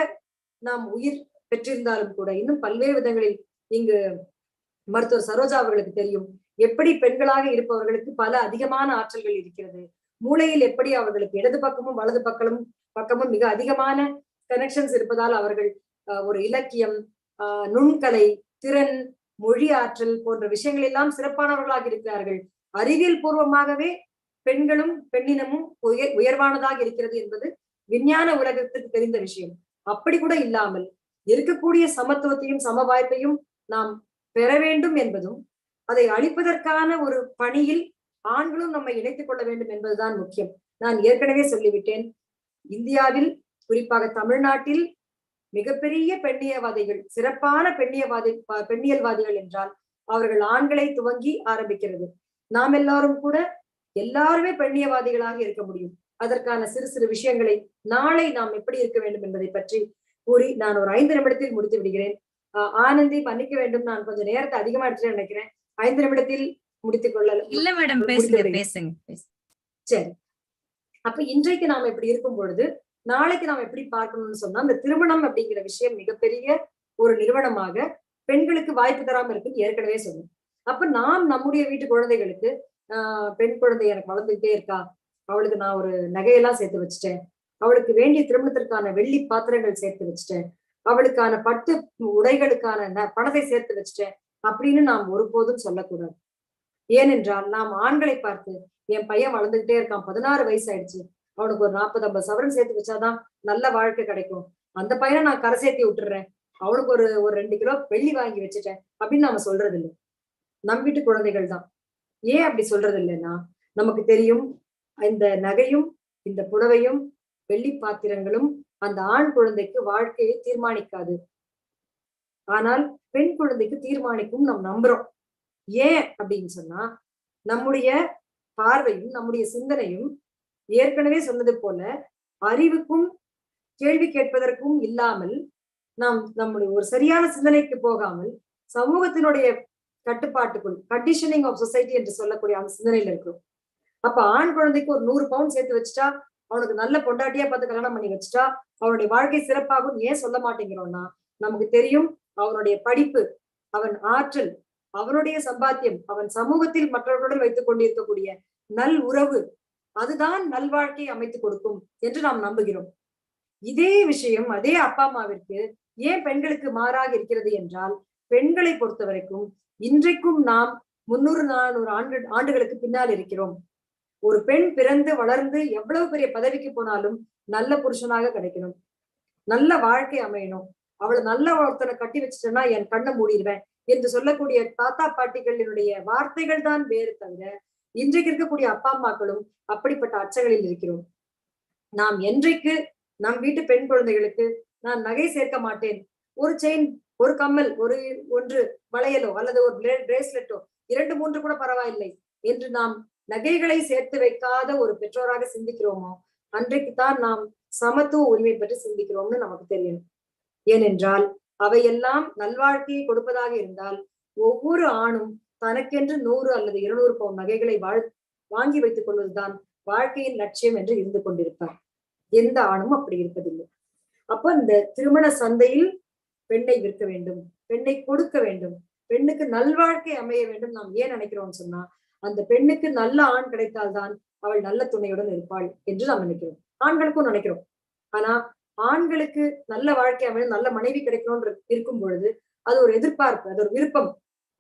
நாம் உயிர் பெற்றிருந்தாலும் கூட இன்னும் பல்வேறு விதங்களில் இங்கு மருத்துவர் சரோஜா அவர்களுக்கு தெரியும் எப்படி பெண்களாக இருப்பவர்களுக்கு பல அதிகமான ஆற்றல்கள் இருக்கிறது. மூளையில் எப்படி அவர்களுக்கு இடது பக்கமும் வலது பக்கமும் மிக அதிகமான கனெக்ஷன்ஸ் இருப்பதால் அவர்கள் ஒரு இலக்கியம், நுண்கலை, திறன், மொழி ஆற்றல் போன்ற விஷயங்கள் எல்லாம் சிறப்பானவர்களாக இருக்கிறார்கள். அறிவியல் பூர்வமாகவே பெண்களும் பெண்ணினமும் உயர்வானதாக இருக்கிறது என்பது விஞ்ஞான உலகத்துக்கு தெரிந்த விஷயம். அப்படி கூட இல்லாமல் இருக்கக்கூடிய சமத்துவத்தையும் சம வாய்ப்பையும் நாம் பெற வேண்டும் என்பதும் அதை அளிப்பதற்கான ஒரு பணியில் ஆண்களும் நம்மை இணைத்துக் கொள்ள வேண்டும் என்பதுதான் முக்கியம். நான் ஏற்கனவே சொல்லிவிட்டேன், இந்தியாவில் குறிப்பாக தமிழ்நாட்டில் மிகப்பெரிய பெண்ணியவாதிகள், சிறப்பான பெண்ணியல்வாதிகள் என்றால் அவர்கள் ஆண்களை துவங்கி ஆரம்பிக்கிறது. நாம் எல்லாருமே பெண்ணியவாதிகளாக இருக்க முடியும். அதற்கான சிறு சிறு விஷயங்களை நாளை நாம் எப்படி இருக்க வேண்டும் என்பதை பற்றி கூறி நான் ஒரு 5 நிமிடத்தில் முடித்து விடுகிறேன். ஆனந்தி மன்னிக்க வேண்டும், நான் கொஞ்சம் நேரத்தை அதிகமா எடுத்து நினைக்கிறேன். 5 நிமிடத்தில் முடித்துக் கொள்ள. இல்ல மேடம், பேசுங்க. சரி, அப்ப இன்றைக்கு நாம் இப்படி இருக்கும் பொழுது நாளைக்கு நாம் எப்படி பார்க்கணும்னு சொன்னா, இந்த திருமணம் அப்படிங்கிற விஷயம் மிகப்பெரிய ஒரு நிறுவனமாக பெண்களுக்கு வாய்ப்பு தராம இருக்குன்னு ஏற்கனவே சொன்னோம். அப்ப நாம் நம்முடைய வீட்டு குழந்தைகளுக்கு பெண் குழந்தை எனக்கு வளர்ந்துகிட்டே இருக்கா, அவளுக்கு நான் ஒரு நகையெல்லாம் சேர்த்து வச்சுட்டேன், அவளுக்கு வேண்டிய திருமணத்திற்கான வெள்ளி பாத்திரங்கள் சேர்த்து வச்சுட்டேன், அவளுக்கான பட்டு உடைகளுக்கான பணத்தை சேர்த்து வச்சுட்டேன் அப்படின்னு நாம் ஒருபோதும் சொல்லக்கூடாது. ஏனென்றால் நாம் ஆண்களை பார்த்து, என் பையன் வளர்ந்துகிட்டே இருக்கான், 16 வயசு ஆயிடுச்சு, அவனுக்கு ஒரு 40-50 சவரன் சேர்த்து வச்சாதான் நல்ல வாழ்க்கை கிடைக்கும், அந்த பையனை நான் கரை சேர்த்தி விட்டுறேன், அவனுக்கு ஒரு 2 கிலோ வெள்ளி வாங்கி வச்சுட்டேன் அப்படின்னு நாம சொல்றது இல்லை. நம் வீட்டு குழந்தைகள் தான். ஏன் அப்படி சொல்றது இல்லைன்னா, நமக்கு தெரியும் இந்த நகையும் இந்த புடவையும் வெள்ளி பாத்திரங்களும் அந்த ஆண் குழந்தைக்கு வாழ்க்கையை தீர்மானிக்காது, ஆனால் பெண் குழந்தைக்கு தீர்மானிக்கும் நாம் நம்புறோம். ஏன் அப்படின்னு சொன்னா, நம்முடைய பார்வையும் நம்முடைய சிந்தனையும் ஏற்கனவே சொன்னது போல அறிவுக்கும் கேள்வி கேட்பதற்கும் இல்லாமல், நாம் நம்முடைய ஒரு சரியான சிந்தனைக்கு போகாமல் சமூகத்தினுடைய கட்டுப்பாட்டுக்குள், கண்டிஷனிங் ஆஃப் சொசைட்டி என்று சொல்லக்கூடிய அந்த சிந்தனையில இருக்கிறோம். அப்ப ஆண் குழந்தைக்கு ஒரு 100 பவுன் சேர்த்து வச்சுட்டா, அவனுக்கு நல்ல பொண்டாட்டியா பார்த்து கல்யாணம் பண்ணி வச்சுட்டா அவனுடைய வாழ்க்கை சிறப்பாகும் ஏன் சொல்ல மாட்டேங்கிறோம்னா, நமக்கு தெரியும் அவனுடைய படிப்பு, அவன் ஆற்றல், அவனுடைய சம்பாத்தியம், அவன் சமூகத்தில் மற்றவர்களுடன் வைத்துக் கொண்டிருக்கக்கூடிய நல் உறவு, அதுதான் நல்வாழ்க்கையை அமைத்துக் கொடுக்கும் என்று நாம் நம்புகிறோம். இதே விஷயம் அதே அப்பா அம்மாவிற்கு ஏன் பெண்களுக்கு மாறாக இருக்கிறது என்றால், பெண்களை பொறுத்த வரைக்கும் இன்றைக்கும் நாம் 300-400 ஆண்டுகளுக்கு பின்னால் இருக்கிறோம். ஒரு பெண் பிறந்து வளர்ந்து எவ்வளவு பெரிய பதவிக்கு போனாலும் நல்ல புருஷனாக கிடைக்கணும், நல்ல வாழ்க்கை அமையணும், அவளை நல்ல ஒருத்தனை கட்டி வச்சுட்டேன்னா என் கண்ணை மூடிடுவேன் என்று சொல்லக்கூடிய தாத்தா பாட்டிகளினுடைய வார்த்தைகள் தான் வேறு தவிர, இன்றைக்கு இருக்கக்கூடிய அப்பா அம்மாக்களும் அப்படிப்பட்ட அச்சங்களில் இருக்கிறோம். நாம் என்றைக்கு நம் வீட்டு பெண் குழந்தைகளுக்கு நான் நகை சேர்க்க மாட்டேன், ஒரு செயின், ஒரு கம்மல், ஒன்று வளையலோ அல்லது ஒரு பிரேஸ்லெட்டோ 2-3 கூட பரவாயில்லை என்று நாம் நகைகளை சேர்த்து வைக்காத ஒரு பெற்றோராக சிந்திக்கிறோமோ, அன்றைக்குத்தான் நாம் சமத்துவ உரிமை பற்றி சிந்திக்கிறோம்னு நமக்கு தெரியும். ஏனென்றால் அவையெல்லாம் நல்வாழ்க்கையை கொடுப்பதாக இருந்தால் ஒவ்வொரு ஆணும் தனக்கென்று 100 அல்லது 200 பவுன் நகைகளை வாங்கி வைத்துக் கொள்வதுதான் வாழ்க்கையின் லட்சியம் என்று இருந்து கொண்டிருப்பார். எந்த ஆணும் அப்படி இருப்பதில்லை. அப்ப இந்த திருமண சந்தையில் பெண்ணை விற்க வேண்டும், பெண்ணை கொடுக்க வேண்டும், பெண்ணுக்கு நல்வாழ்க்கை அமைய வேண்டும் நாம் ஏன் நினைக்கிறோம்னு சொன்னா, அந்த பெண்ணுக்கு நல்ல ஆண் கிடைத்தால்தான் அவள் நல்ல துணையுடன் இருப்பாள் என்று நாம் நினைக்கிறோம். ஆண்களுக்கும் நினைக்கிறோம். ஆனா ஆண்களுக்கு நல்ல வாழ்க்கை அமையும், நல்ல மனைவி கிடைக்கணும்னு இருக்கும் பொழுது அது ஒரு எதிர்பார்ப்பு, அது ஒரு விருப்பம்.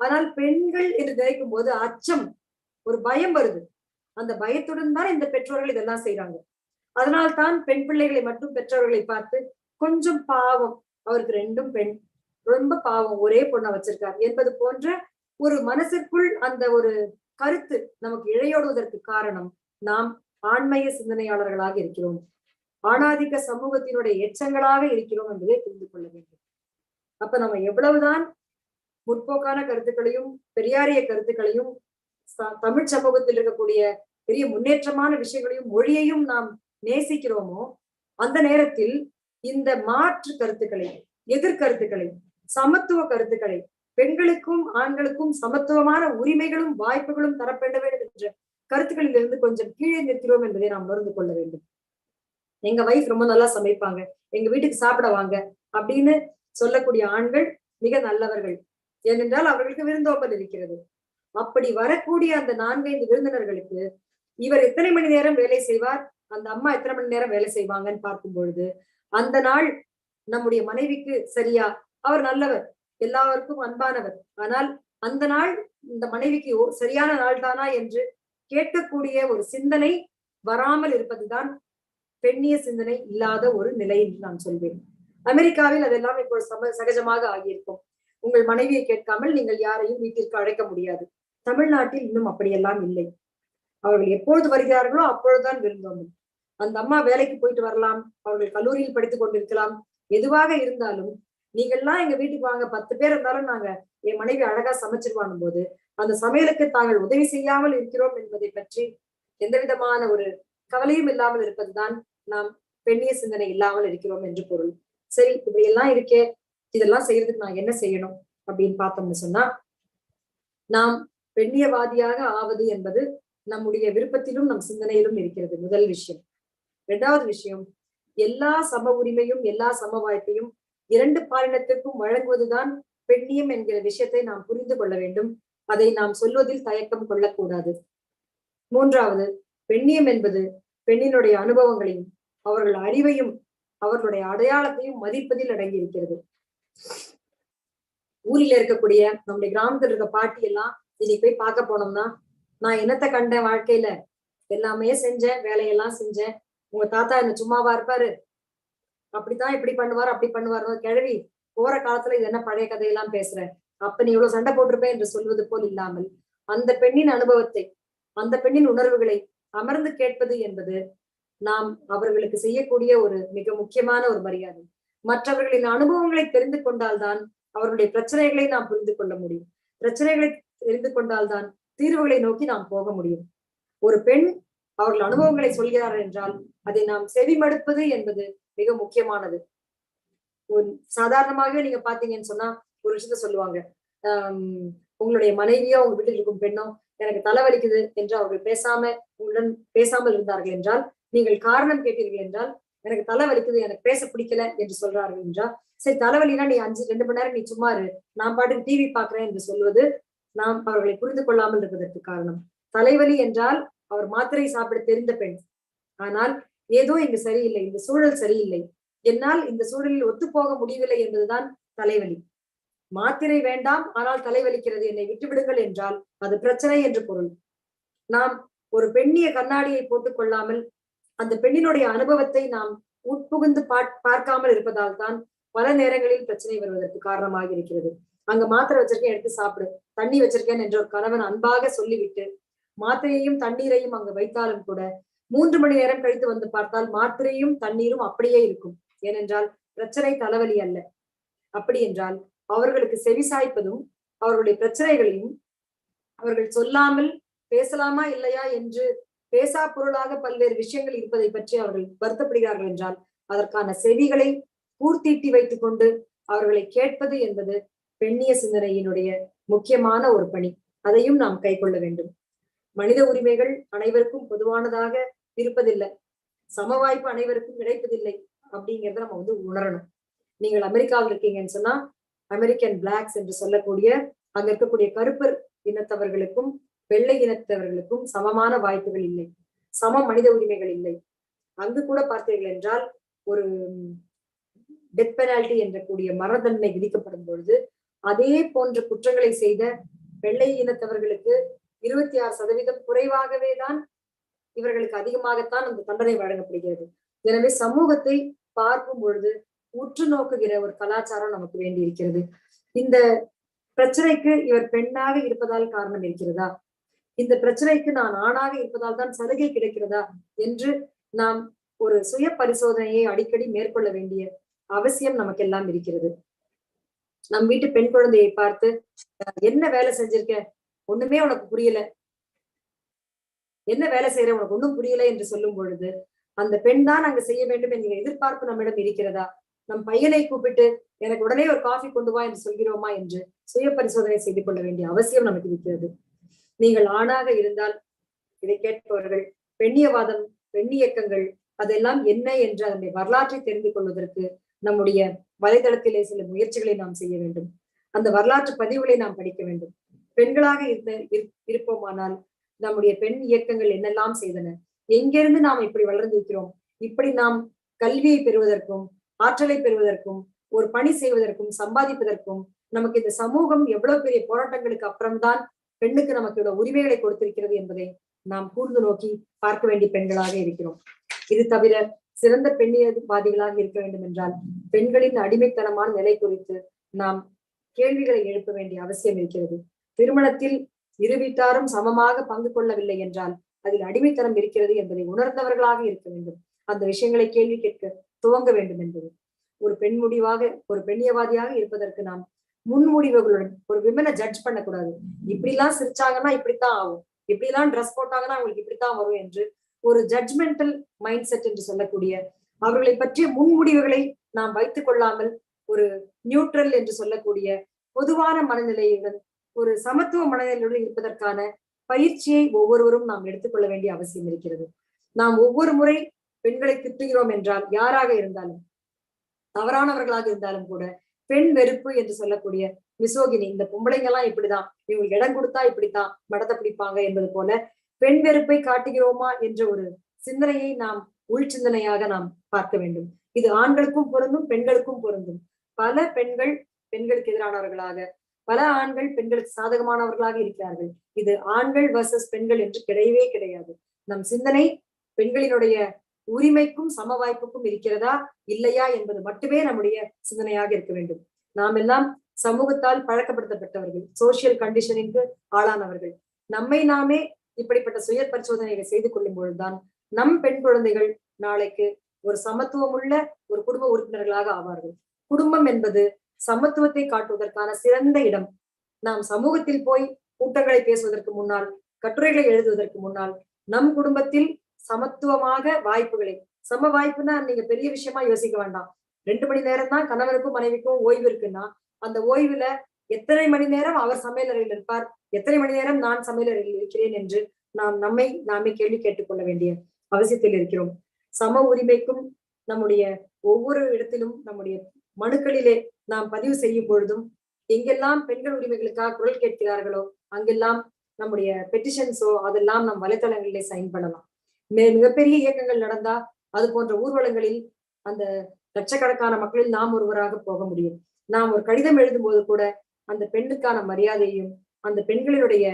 ஆனால் பெண்கள் என்று நினைக்கும் போது அச்சம், ஒரு பயம் வருது. அந்த பயத்துடன் தான் இந்த பெற்றோர்கள் இதெல்லாம் செய்யறாங்க. அதனால்தான் பெண் பிள்ளைகளை மட்டும் பெற்றோர்களை பார்த்து கொஞ்சம் பாவம், அவருக்கு 2 பெண், ரொம்ப பாவம், ஒரே பொண்ணை வச்சிருக்காரு என்பது போன்ற ஒரு மனசிற்குள் அந்த ஒரு கருத்து நமக்கு இழையோடுவதற்கு காரணம் நாம் ஆண்மைய சிந்தனையாளர்களாக இருக்கிறோம், ஆணாதிக்க சமூகத்தினுடைய எச்சங்களாக இருக்கிறோம் என்பதை புரிந்து கொள்ள வேண்டும். அப்ப நம்ம எவ்வளவுதான் முற்போக்கான கருத்துக்களையும் பெரியாரிய கருத்துக்களையும் தமிழ் சமூகத்தில் இருக்கக்கூடிய பெரிய முன்னேற்றமான விஷயங்களையும் மொழியையும் நாம் நேசிக்கிறோமோ, அந்த நேரத்தில் இந்த மாற்று கருத்துக்களை, எதிர்கருத்துக்களை, சமத்துவ கருத்துக்களை, பெண்களுக்கும் ஆண்களுக்கும் சமத்துவமான உரிமைகளும் வாய்ப்புகளும் தரப்பட வேண்டும் என்ற கருத்துக்களில் இருந்து கொஞ்சம் கீழே நிற்கிறோம் என்பதை நாம் உணர்ந்து கொள்ள வேண்டும். எங்க வைஃப் ரொம்ப நல்லா சமைப்பாங்க, எங்க வீட்டுக்கு சாப்பிட வாங்க அப்படின்னு சொல்லக்கூடிய ஆண்கள் மிக நல்லவர்கள். ஏனென்றால் அவர்களுக்கு விருந்தோம்பல் இருக்கிறது. அப்படி வரக்கூடிய அந்த 4-5 விருந்தினர்களுக்கு இவர் எத்தனை மணி நேரம் வேலை செய்வார், அந்த அம்மா எத்தனை மணி நேரம் வேலை செய்வாங்கன்னு பார்க்கும் பொழுது அந்த நாள் நம்முடைய மனைவிக்கு சரியா, அவர் நல்லவர், எல்லாருக்கும் அன்பானவர், ஆனால் அந்த நாள் இந்த மனைவிக்கு சரியான நாள் தானா என்று கேட்கக்கூடிய ஒரு சிந்தனை வராமல் இருப்பதுதான் பெண்ணிய சிந்தனை இல்லாத ஒரு நிலை என்று நான் சொல்வேன். அமெரிக்காவில் அதெல்லாம் இப்போ சகஜமாக ஆகியிருக்கும். உங்கள் மனைவியை கேட்காமல் நீங்கள் யாரையும் வீட்டிற்கு அழைக்க முடியாது. தமிழ்நாட்டில் இன்னும் அப்படியெல்லாம் இல்லை. அவர்கள் எப்பொழுது வருகிறார்களோ அப்பொழுதுதான் விருந்தோம்பல். அந்த அம்மா வேலைக்கு போயிட்டு வரலாம், அவர்கள் கல்லூரியில் படித்துக் கொண்டிருக்கலாம், எதுவாக இருந்தாலும் நீங்கள்லாம் எங்க வீட்டுக்கு வாங்க, 10 பேர் இருந்தாலும் நாங்க என் மனைவி அழகா சமைச்சிருவானும் போது அந்த சமையலுக்கு தாங்கள் உதவி செய்யாமல் இருக்கிறோம் என்பதை பற்றி எந்த விதமான ஒரு கவலையும் இல்லாமல் இருப்பதுதான் நாம் பெண்ணிய சிந்தனை இல்லாமல் இருக்கிறோம் என்று பொருள். சரி, இப்படி எல்லாம் இருக்கே, இதெல்லாம் செய்யறதுக்கு நான் என்ன செய்யணும் அப்படின்னு பார்த்தோம்னு சொன்னா, நாம் பெண்ணியவாதியாக ஆவது என்பது நம்முடைய விருப்பத்திலும் நம் சிந்தனையிலும் இருக்கிறது, முதல் விஷயம். 2வது விஷயம், எல்லா சம உரிமையும் எல்லா சம வாய்ப்பையும் 2 பாலினத்திற்கும் வழங்குவதுதான் பெண்ணியம் என்கிற விஷயத்தை நாம் புரிந்து கொள்ள வேண்டும். அதை நாம் சொல்வதில் தயக்கம் கொள்ளக்கூடாது. 3வது, பெண்ணியம் என்பது பெண்ணினுடைய அனுபவங்களையும் அவர்கள் அறிவையும் அவர்களுடைய அடையாளத்தையும் மதிப்பதில் அடங்கி இருக்கிறது. ஊரில் இருக்கக்கூடிய நம்முடைய கிராமத்தில் இருக்க பாட்டி எல்லாம் இன்னைக்கு போய் பார்க்க போனோம்னா, நான் என்னத்தை கண்டேன் வாழ்க்கையில, எல்லாமே செஞ்சேன், வேலையெல்லாம் செஞ்சேன், உங்க தாத்தா என்ன சும்மாவா இருப்பாரு, அப்படித்தான் இப்படி பண்ணுவார் அப்படி பண்ணுவார், கிழவி போற காலத்துல இது என்ன பழைய கதையெல்லாம் பேசுற, அப்ப நீ இவ்வளவு சண்டை போட்டிருப்பேன் என்று சொல்வது போல் இல்லாமல் அந்த பெண்ணின் அனுபவத்தை, அந்த பெண்ணின் உணர்வுகளை அமர்ந்து கேட்பது என்பது நாம் அவர்களுக்கு செய்யக்கூடிய ஒரு மிக முக்கியமான ஒரு மரியாதை. மற்றவர்களின் அனுபவங்களை தெரிந்து கொண்டால்தான் அவர்களுடைய பிரச்சனைகளை நாம் புரிந்து கொள்ள முடியும். பிரச்சனைகளை தெரிந்து கொண்டால்தான் தீர்வுகளை நோக்கி நாம் போக முடியும். ஒரு பெண் அவர்கள் அனுபவங்களை சொல்கிறார்கள் என்றால் அதை நாம் செவிமடுப்பது என்பது மிக முக்கியமானது. சாதாரணமாகவே நீங்க பாத்தீங்கன்னு சொன்னா ஒரு விஷயத்த சொல்லுவாங்க, உங்களுடைய மனைவியோ உங்க வீட்டில் இருக்கும் பெண்ணோ எனக்கு தலைவலிக்குது என்று அவர்கள் உங்களுடன் பேசாமல் இருந்தார்கள் என்றால், நீங்கள் காரணம் கேட்டீர்கள் என்றால், எனக்கு தலைவலிக்குது, எனக்கு பேச பிடிக்கல என்று சொல்றார்கள் என்றால், சரி தலைவலினா நீ 2 மணி நேரம் நீ சும்மா இரு, நான் பாட்டுக்கு டிவி பாக்குறேன் என்று சொல்வது நாம் அவர்களை புரிந்து கொள்ளாமல் இருப்பதற்கு காரணம். தலைவலி என்றால் அவர் மாத்திரை சாப்பிட தெரிந்த பெண், ஆனால் ஏதோ இங்கு சரியில்லை, இந்த சூழல் சரியில்லை, என்னால் இந்த சூழலில் ஒத்துப்போக முடியவில்லை என்பதுதான் தலைவலி. மாத்திரை வேண்டாம் ஆனால் தலைவலிக்கிறது, என்னை விட்டுவிடுங்கள் என்றால் அது பிரச்சனை என்று பொருள். நாம் ஒரு பெண்ணிய கண்ணாடியை போட்டுக் கொள்ளாமல் அந்த பெண்ணினுடைய அனுபவத்தை நாம் உட்புகுந்து பார்க்காமல் இருப்பதால் தான் பல நேரங்களில் பிரச்சனை வருவதற்கு காரணமாக இருக்கிறது. அங்க மாத்திரை வச்சிருக்கேன் எடுத்து சாப்பிடு, தண்ணி வச்சிருக்கேன் என்ற ஒரு கணவன் அன்பாக சொல்லிவிட்டு மாத்திரையையும் தண்ணீரையும் அங்கு வைத்தாலும் கூட 3 மணி நேரம் கழித்து வந்து பார்த்தால் மாத்திரையும் தண்ணீரும் அப்படியே இருக்கும். ஏனென்றால் பிரச்சனை தலைவலி அல்ல. அப்படி என்றால் அவர்களுக்கு செவிசாய்ப்பதும் அவர்களுடைய பிரச்சனைகளையும் அவர்கள் சொல்லாமல் பேசலாமா இல்லையா என்று பேசா பொருளாக பல்வேறு விஷயங்கள் இருப்பதை பற்றி அவர்கள் வருத்தப்படுகிறார்கள் என்றால் அதற்கான செவிகளை பூர்த்தீட்டி வைத்துக் கொண்டு அவர்களை கேட்பது என்பது பெண்ணிய சிந்தனையினுடைய முக்கியமான ஒரு பணி. அதையும் நாம் கை கொள்ள வேண்டும். மனித உரிமைகள் அனைவருக்கும் பொதுவானதாக இருப்பதில்லை, சம வாய்ப்பு அனைவருக்கும் கிடைப்பதில்லை அப்படிங்கிறத நம்ம உணரணும். நீங்கள் அமெரிக்காவில் இருக்கீங்கன்னு சொன்னா அமெரிக்கன் பிளாக்ஸ் என்று சொல்லக்கூடிய அங்க இருக்கக்கூடிய கருப்பர் இனத்தவர்களுக்கும் வெள்ளை இனத்தவர்களுக்கும் சமமான வாய்ப்புகள் இல்லை, சம மனித உரிமைகள் இல்லை. அங்கு கூட பார்த்தீர்கள் என்றால் ஒரு டெத் பெனால்டி என்ற கூடிய மரண தண்டனை விதிக்கப்படும் பொழுது அதே போன்ற குற்றங்களை செய்த வெள்ளை இனத்தவர்களுக்கு 26% குறைவாகவே தான் இவர்களுக்கு அதிகமாகத்தான் அந்த தண்டனை வழங்கப்படுகிறது. எனவே சமூகத்தை பார்க்கும் பொழுது உற்று நோக்குகிற ஒரு கலாச்சாரம் நமக்கு வேண்டி இருக்கிறது. இந்த பிரச்சனைக்கு இவர் பெண்ணாக இருப்பதால் காரணம் இருக்கிறதா, இந்த பிரச்சனைக்கு நான் ஆணாக இருப்பதால் தான் சலுகை கிடைக்கிறதா என்று நாம் ஒரு சுய பரிசோதனையை அடிக்கடி மேற்கொள்ள வேண்டிய அவசியம் நமக்கெல்லாம் இருக்கிறது. நம் வீட்டு பெண் குழந்தையை பார்த்து என்ன வேலை செஞ்சிருக்க, ஒண்ணுமே உனக்கு புரியல, என்ன வேலை செய்யற உனக்கு ஒண்ணும் புரியல என்று சொல்லும் பொழுது அந்த பெண் தான் அங்க செய்ய வேண்டும் என்கிற எதிர்பார்ப்பு நம்மிடம் இருக்கிறதா? நம் பையனை கூப்பிட்டு எனக்கு உடனே ஒரு காஃபி கொண்டு வா என்று சொல்கிறோமா என்று சுய பரிசோதனை செய்து கொள்ள வேண்டிய அவசியம் நமக்கு இருக்கிறது. நீங்கள் ஆணாக இருந்தால் இதை கேட்பவர்கள் பெண்ணியவாதம், பெண்ணியக்கங்கள் அதெல்லாம் என்ன என்று அதனுடைய வரலாற்றை தெரிந்து கொள்வதற்கு நம்முடைய வலைதளத்திலே சில முயற்சிகளை நாம் செய்ய வேண்டும். அந்த வரலாற்று பதிவுகளை நாம் படிக்க வேண்டும். பெண்களாக இருப்போமானால் நம்முடைய பெண் இயக்கங்கள் என்னெல்லாம் செய்தன, எங்கிருந்து நாம் இப்படி வளர்ந்திருக்கிறோம், இப்படி நாம் கல்வியை பெறுவதற்கும் ஆற்றலை பெறுவதற்கும் ஒரு பணி செய்வதற்கும் சம்பாதிப்பதற்கும் நமக்கு இந்த சமூகம் எவ்வளவு பெரிய போராட்டங்களுக்கு அப்புறம்தான் பெண்ணுக்கு நமக்கு இவ்வளவு உரிமைகளை கொடுத்திருக்கிறது என்பதை நாம் கூர்ந்து நோக்கி பார்க்க வேண்டிய பெண்களாக இருக்கிறோம். இது தவிர சிறந்த பெண்ணியவாதிகளாக இருக்க வேண்டும் என்றால் பெண்களின் அடிமைத்தனமான நிலை குறித்து நாம் கேள்விகளை எழுப்ப வேண்டிய அவசியம் இருக்கிறது. திருமணத்தில் இரு வீட்டாரும் சமமாக பங்கு கொள்ளவில்லை என்றால் அதில் அடிமைத்தனம் இருக்கிறது என்பதை உணர்ந்தவர்களாக இருக்க வேண்டும். அந்த விஷயங்களை கேள்வி கேட்க துவங்க வேண்டும் என்பது ஒரு பெண் முடிவாக, ஒரு பெண்ணியவாதியாக இருப்பதற்கு நாம் முன்முடிவுகளுடன் ஒரு விமனை ஜட்ஜ் பண்ணக்கூடாது. இப்படிலாம் சிரிச்சாங்கன்னா இப்படித்தான் ஆகும், இப்படிலாம் ட்ரெஸ் போட்டாங்கன்னா அவங்களுக்கு இப்படித்தான் வரும் என்று ஒரு ஜட்ஜ்மெண்டல் மைண்ட் செட் என்று சொல்லக்கூடிய அவர்களை பற்றிய முன்முடிவுகளை நாம் வைத்துக் கொள்ளாமல் ஒரு நியூட்ரல் என்று சொல்லக்கூடிய பொதுவான மனநிலையுடன் ஒரு சமத்துவ மனநிலையுடன் இருப்பதற்கான பயிற்சியை ஒவ்வொருவரும் நாம் எடுத்துக்கொள்ள வேண்டிய அவசியம் இருக்கிறது. நாம் ஒவ்வொரு முறை பெண்களை திட்டுகிறோம் என்றால் யாராக இருந்தாலும், தவறானவர்களாக இருந்தாலும் கூட பெண் வெறுப்பு என்று சொல்லக்கூடிய மிசோகினி, இந்த பொம்பளைங்க எல்லாம் இப்படிதான், இவங்களுக்கு இடம் கொடுத்தா இப்படித்தான் மடத்தை பிடிப்பாங்க என்பது போல பெண் வெறுப்பை காட்டுகிறோமா என்ற ஒரு சிந்தனையை நாம் உள் சிந்தனையாக நாம் பார்க்க வேண்டும். இது ஆண்களுக்கும் பொருந்தும், பெண்களுக்கும் பொருந்தும். பல பெண்கள் பெண்களுக்கு எதிரானவர்களாக, பல ஆண்கள் பெண்களுக்கு சாதகமானவர்களாக இருக்கிறார்கள். இது ஆண்கள் வர்சஸ் பெண்கள் என்று கிடையவே கிடையாது. நம் சிந்தனை பெண்களினுடைய உரிமைக்கும் சம வாய்ப்புக்கும் இருக்கிறதா இல்லையா என்பது மட்டுமே நம்முடைய சிந்தனையாக இருக்க வேண்டும். நாம் எல்லாம் சமூகத்தால் பழக்கப்படுத்தப்பட்டவர்கள், சோசியல் கண்டிஷனிங்கு ஆளானவர்கள். நம்மை நாமே இப்படிப்பட்ட சுய பரிசோதனைகளை செய்து கொள்ளும் பொழுதுதான் நம் பெண் குழந்தைகள் நாளைக்கு ஒரு சமத்துவம் உள்ள ஒரு குடும்ப உறுப்பினர்களாக ஆவார்கள். குடும்பம் என்பது சமத்துவத்தை காட்டுவதற்கான சிறந்த இடம். நாம் சமூகத்தில் போய் கூட்டங்களை பேசுவதற்கு முன்னால், கட்டுரைகளை எழுதுவதற்கு முன்னால் நம் குடும்பத்தில் சமத்துவமாக வாய்ப்புகளை, சம வாய்ப்புனா நீங்க பெரிய விஷயமா யோசிக்க வேண்டாம். 2 மணி நேரம் தான் கணவனுக்கும் மனைவிக்கும் ஓய்வு இருக்குன்னா அந்த ஓய்வுல எத்தனை மணி நேரம் அவர் சமையலறையில் இருப்பார், எத்தனை மணி நேரம் நான் சமையலறையில் இருக்கிறேன் என்று நாம் நம்மை நாமே கேள்வி கேட்டுக்கொள்ள வேண்டிய அவசியத்தில் இருக்கிறோம். சம உரிமைக்கும் நம்முடைய ஒவ்வொரு இடத்திலும் நம்முடைய மனுக்களிலே நாம் பதிவு செய்யும் பொழுதும் எங்கெல்லாம் பெண்கள் உரிமைகளுக்காக குரல் கேட்கிறார்களோ அங்கெல்லாம் நம்முடைய பெட்டிஷன்ஸோ அதெல்லாம் நம் வலைத்தளங்களிலே சைன் பண்ணலாம். மிகப்பெரிய இயக்கங்கள் நடந்தா அது போன்ற ஊர்வலங்களில் அந்த லட்சக்கணக்கான மக்களில் நாம் ஒருவராக போக முடியும். நாம் ஒரு கடிதம் எழுதும் போது கூட அந்த பெண்ணுக்கான மரியாதையும் அந்த பெண்களினுடைய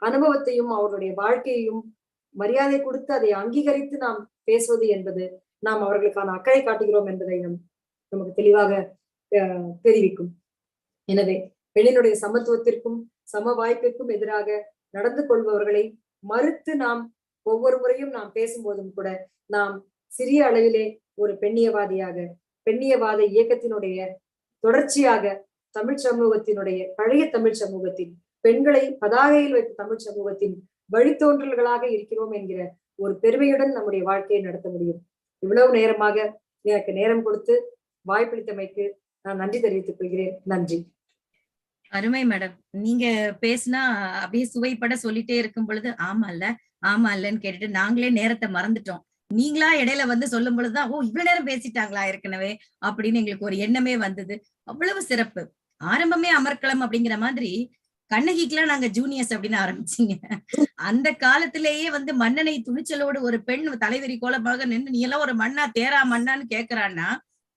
அனுபவத்தையும் அவர்களுடைய வாழ்க்கையையும் மரியாதை கொடுத்து அதை அங்கீகரித்து நாம் பேசுவது என்பது நாம் அவர்களுக்கான அக்கறை காட்டுகிறோம் என்பதை நமக்கு தெளிவாக தெரிவிக்கும். எனவே பெண்ணினுடைய சமத்துவத்திற்கும் சம வாய்ப்பிற்கும் எதிராக நடந்து கொள்பவர்களை மறுத்து நாம் ஒவ்வொரு முறையும் நாம் பேசும்போதும் கூட நாம் சிறிய அளவிலே ஒரு பெண்ணியவாதியாக, பெண்ணியவாத இயக்கத்தினுடைய தொடர்ச்சியாக தமிழ் சமூகத்தினுடைய பழைய தமிழ் சமூகத்தின் பெண்களை பதாகையில் வைத்த தமிழ் சமூகத்தின் வழித்தோன்றல்களாக இருக்கிறோம் என்கிற ஒரு பெருமையுடன் நம்முடைய வாழ்க்கையை நடத்த முடியும். இவ்வளவு நேரமாக எனக்கு நேரம் கொடுத்து வாய்ப்பளித்தமைக்கு நான் நன்றி தெரிவித்துக் கொள்கிறேன். நன்றி. அருமை மேடம். நீங்க பேசினா அப்படியே சுவைப்பட சொல்லிட்டே இருக்கும் பொழுது ஆமா இல்லன்னு கேட்டுட்டு நாங்களே நேரத்தை மறந்துட்டோம். நீங்களா இடையில வந்து சொல்லும் பொழுதுதான் ஓ இவ்வளவு நேரம் பேசிட்டாங்களா ஏற்கனவே அப்படின்னு எங்களுக்கு ஒரு எண்ணமே வந்தது. அவ்வளவு சிறப்பு. ஆரம்பமே அமர்க்களம் அப்படிங்கிற மாதிரி கண்ணகிக்கெல்லாம் நாங்க ஜூனியர்ஸ் அப்படின்னு ஆரம்பிச்சீங்க. அந்த காலத்திலேயே வந்து மன்னனை துணிச்சலோடு ஒரு பெண் தலைவரி கோலமாக நின்று நீ எல்லாம் ஒரு மண்ணா தேரா மண்ணான்னு கேட்கிறான்னா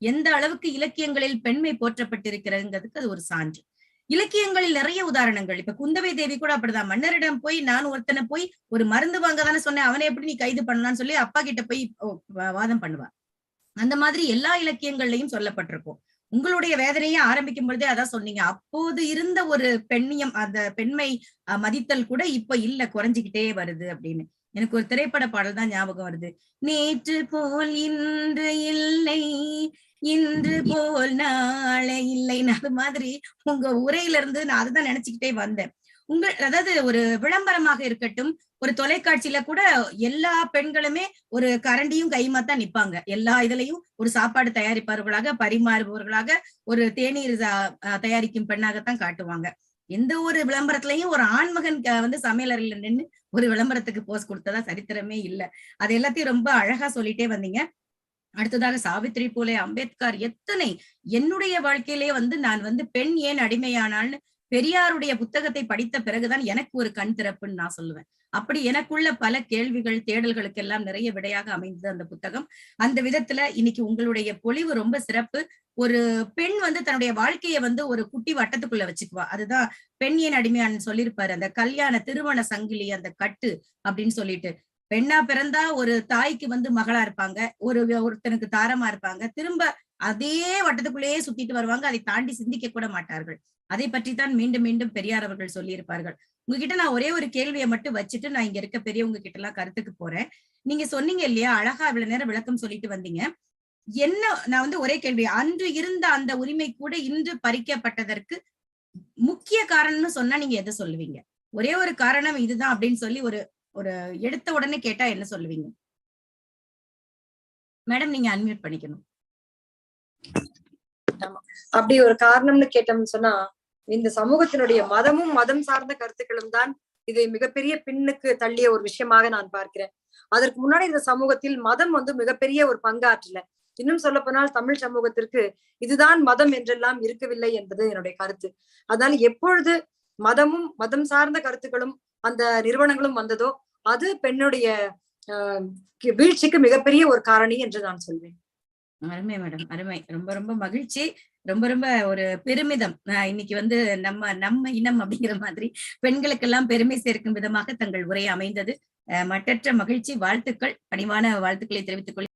எந்த அளவுக்கு இலக்கியங்களில் பெண்மை போற்றப்பட்டிருக்கிறதுங்கிறதுக்கு அது ஒரு சான்று. இலக்கியங்களில் நிறைய உதாரணங்கள். இப்ப குந்தவை தேவி கூட அப்படிதான். மன்னரிடம் போய் நான் ஒருத்தனை போய் ஒரு மருந்து வாங்க தானே சொன்னேன், அவனை எப்படி நீ கைது பண்ணலாம்னு சொல்லி அப்பா கிட்ட போய் வாதம் பண்ணுவா. அந்த மாதிரி எல்லா இலக்கியங்கள்லயும் சொல்லப்பட்டிருக்கும். உங்களுடைய வேதனையை ஆரம்பிக்கும் பொழுதே அதான் சொன்னீங்க. அப்போது இருந்த ஒரு பெண்ணியம், அந்த பெண்மை மதித்தல் கூட இப்ப இல்ல, குறைஞ்சுக்கிட்டே வருது அப்படின்னு. எனக்கு ஒரு திரைப்பட பாடல் தான் ஞாபகம் வருது. நேற்று போல் இன்று இல்லை, இன்று போல் நாளை இல்லைன்னு. அது மாதிரி உங்க உரையில இருந்து நான் அதுதான் நினைச்சுக்கிட்டே வந்தேன். அதாவது ஒரு விளம்பரமாக இருக்கட்டும், ஒரு தொலைக்காட்சியில கூட எல்லா பெண்களுமே ஒரு கரண்டியும் கைமா தான் நிப்பாங்க. எல்லா இதுலயும் ஒரு சாப்பாடு தயாரிப்பவர்களாக, பரிமாறுபவர்களாக, ஒரு தேநீர் தயாரிக்கும் பெண்ணாகத்தான் காட்டுவாங்க. எந்த ஒரு விளம்பரத்திலையும் ஒரு ஆண்மகன் வந்து சமையலறையில நின்று ஒரு விளம்பரத்துக்கு போஸ் கொடுத்ததா சரித்திரமே இல்ல. அது எல்லாத்தையும் ரொம்ப அழகா சொல்லிட்டே வந்தீங்க. அடுத்ததாக சாவித்ரி பூலே, அம்பேத்கர், எத்தனை என்னுடைய வாழ்க்கையிலே வந்து நான் வந்து பெண் ஏன் அடிமையானால்னு பெரியாருடைய புத்தகத்தை படித்த பிறகுதான் எனக்கு ஒரு கண் திறப்புன்னு நான் சொல்லுவேன். அப்படி எனக்குள்ள பல கேள்விகள், தேடல்களுக்கு எல்லாம் நிறைய விடையாக அமைந்தது அந்த புத்தகம். அந்த விதத்துல இன்னைக்கு உங்களுடைய பொழிவு ரொம்ப சிறப்பு. ஒரு பெண் வந்து தன்னுடைய வாழ்க்கையை வந்து ஒரு குட்டி வட்டத்துக்குள்ள வச்சுக்குவா. அதுதான் பெண் ஏன் அடிமையான்னு சொல்லியிருப்பாரு. அந்த கல்யாண திருமண சங்கிலி, அந்த கட்டு அப்படின்னு சொல்லிட்டு, பெண்ணா பிறந்தா ஒரு தாய்க்கு வந்து மகளா இருப்பாங்க, ஒருத்தனுக்கு தாரமா இருப்பாங்க, திரும்ப அதே வட்டத்துக்குள்ளேயே சுத்திட்டு வருவாங்க. அதை தாண்டி சிந்திக்க கூட மாட்டார்கள். அதை பற்றி தான் மீண்டும் மீண்டும் பெரியார் அவர்கள் சொல்லியிருப்பார்கள். உங்ககிட்ட நான் ஒரே ஒரு கேள்வியை மட்டும் வச்சுட்டு நான் இங்க இருக்க பெரியவங்க கிட்ட எல்லாம் கருத்துக்கு போறேன். நீங்க சொன்னீங்க இல்லையா, அழகா இவ்வளவு நேரம் விளக்கம் சொல்லிட்டு வந்தீங்க. என்ன, நான் வந்து ஒரே கேள்வி, அன்று இருந்த அந்த உரிமை கூட இன்று பறிக்கப்பட்டதற்கு முக்கிய காரணம்னு சொன்னா நீங்க எதை சொல்லுவீங்க? ஒரே ஒரு காரணம் இதுதான் அப்படின்னு சொல்லி ஒரு ஒரு எடுத்த உடனே கேட்டா என்ன சொல்லுவீங்க? மேடம், நீங்க அன்மியூட் பண்ணிக்கணும். அப்படி ஒரு காரணம்னு கேட்டோம்னு சொன்னா, இந்த சமூகத்தினுடைய மதமும் மதம் சார்ந்த கருத்துக்களும் தான் இதை மிகப்பெரிய பின்னுக்கு தள்ளிய ஒரு விஷயமாக நான் பார்க்கிறேன். அதற்கு முன்னாடி இந்த சமூகத்தில் மதம் வந்து மிகப்பெரிய ஒரு பங்காற்றல. இன்னும் சொல்ல போனால் தமிழ் சமூகத்திற்கு இதுதான் மதம் என்றெல்லாம் இருக்கவில்லை என்பது என்னுடைய கருத்து. அதனால எப்பொழுது மதமும் மதம் சார்ந்த கருத்துக்களும் அந்த நிறுவனங்களும் வந்ததோ அது பெண்ணுடைய வீழ்ச்சிக்கு மிகப்பெரிய ஒரு காரணி என்று நான் சொல்வேன். அருமை மேடம், அருமை. ரொம்ப ரொம்ப மகிழ்ச்சி. ரொம்ப ரொம்ப ஒரு பெருமிதம். இன்னைக்கு வந்து நம்ம இனம் அப்படிங்கிற மாதிரி பெண்களுக்கெல்லாம் பெருமை சேர்க்கும் விதமாக தங்கள் உரை அமைந்தது. மட்டற்ற மகிழ்ச்சி. வாழ்த்துக்கள், பணிவான வாழ்த்துக்களை தெரிவித்துக் கொள்கிறேன்.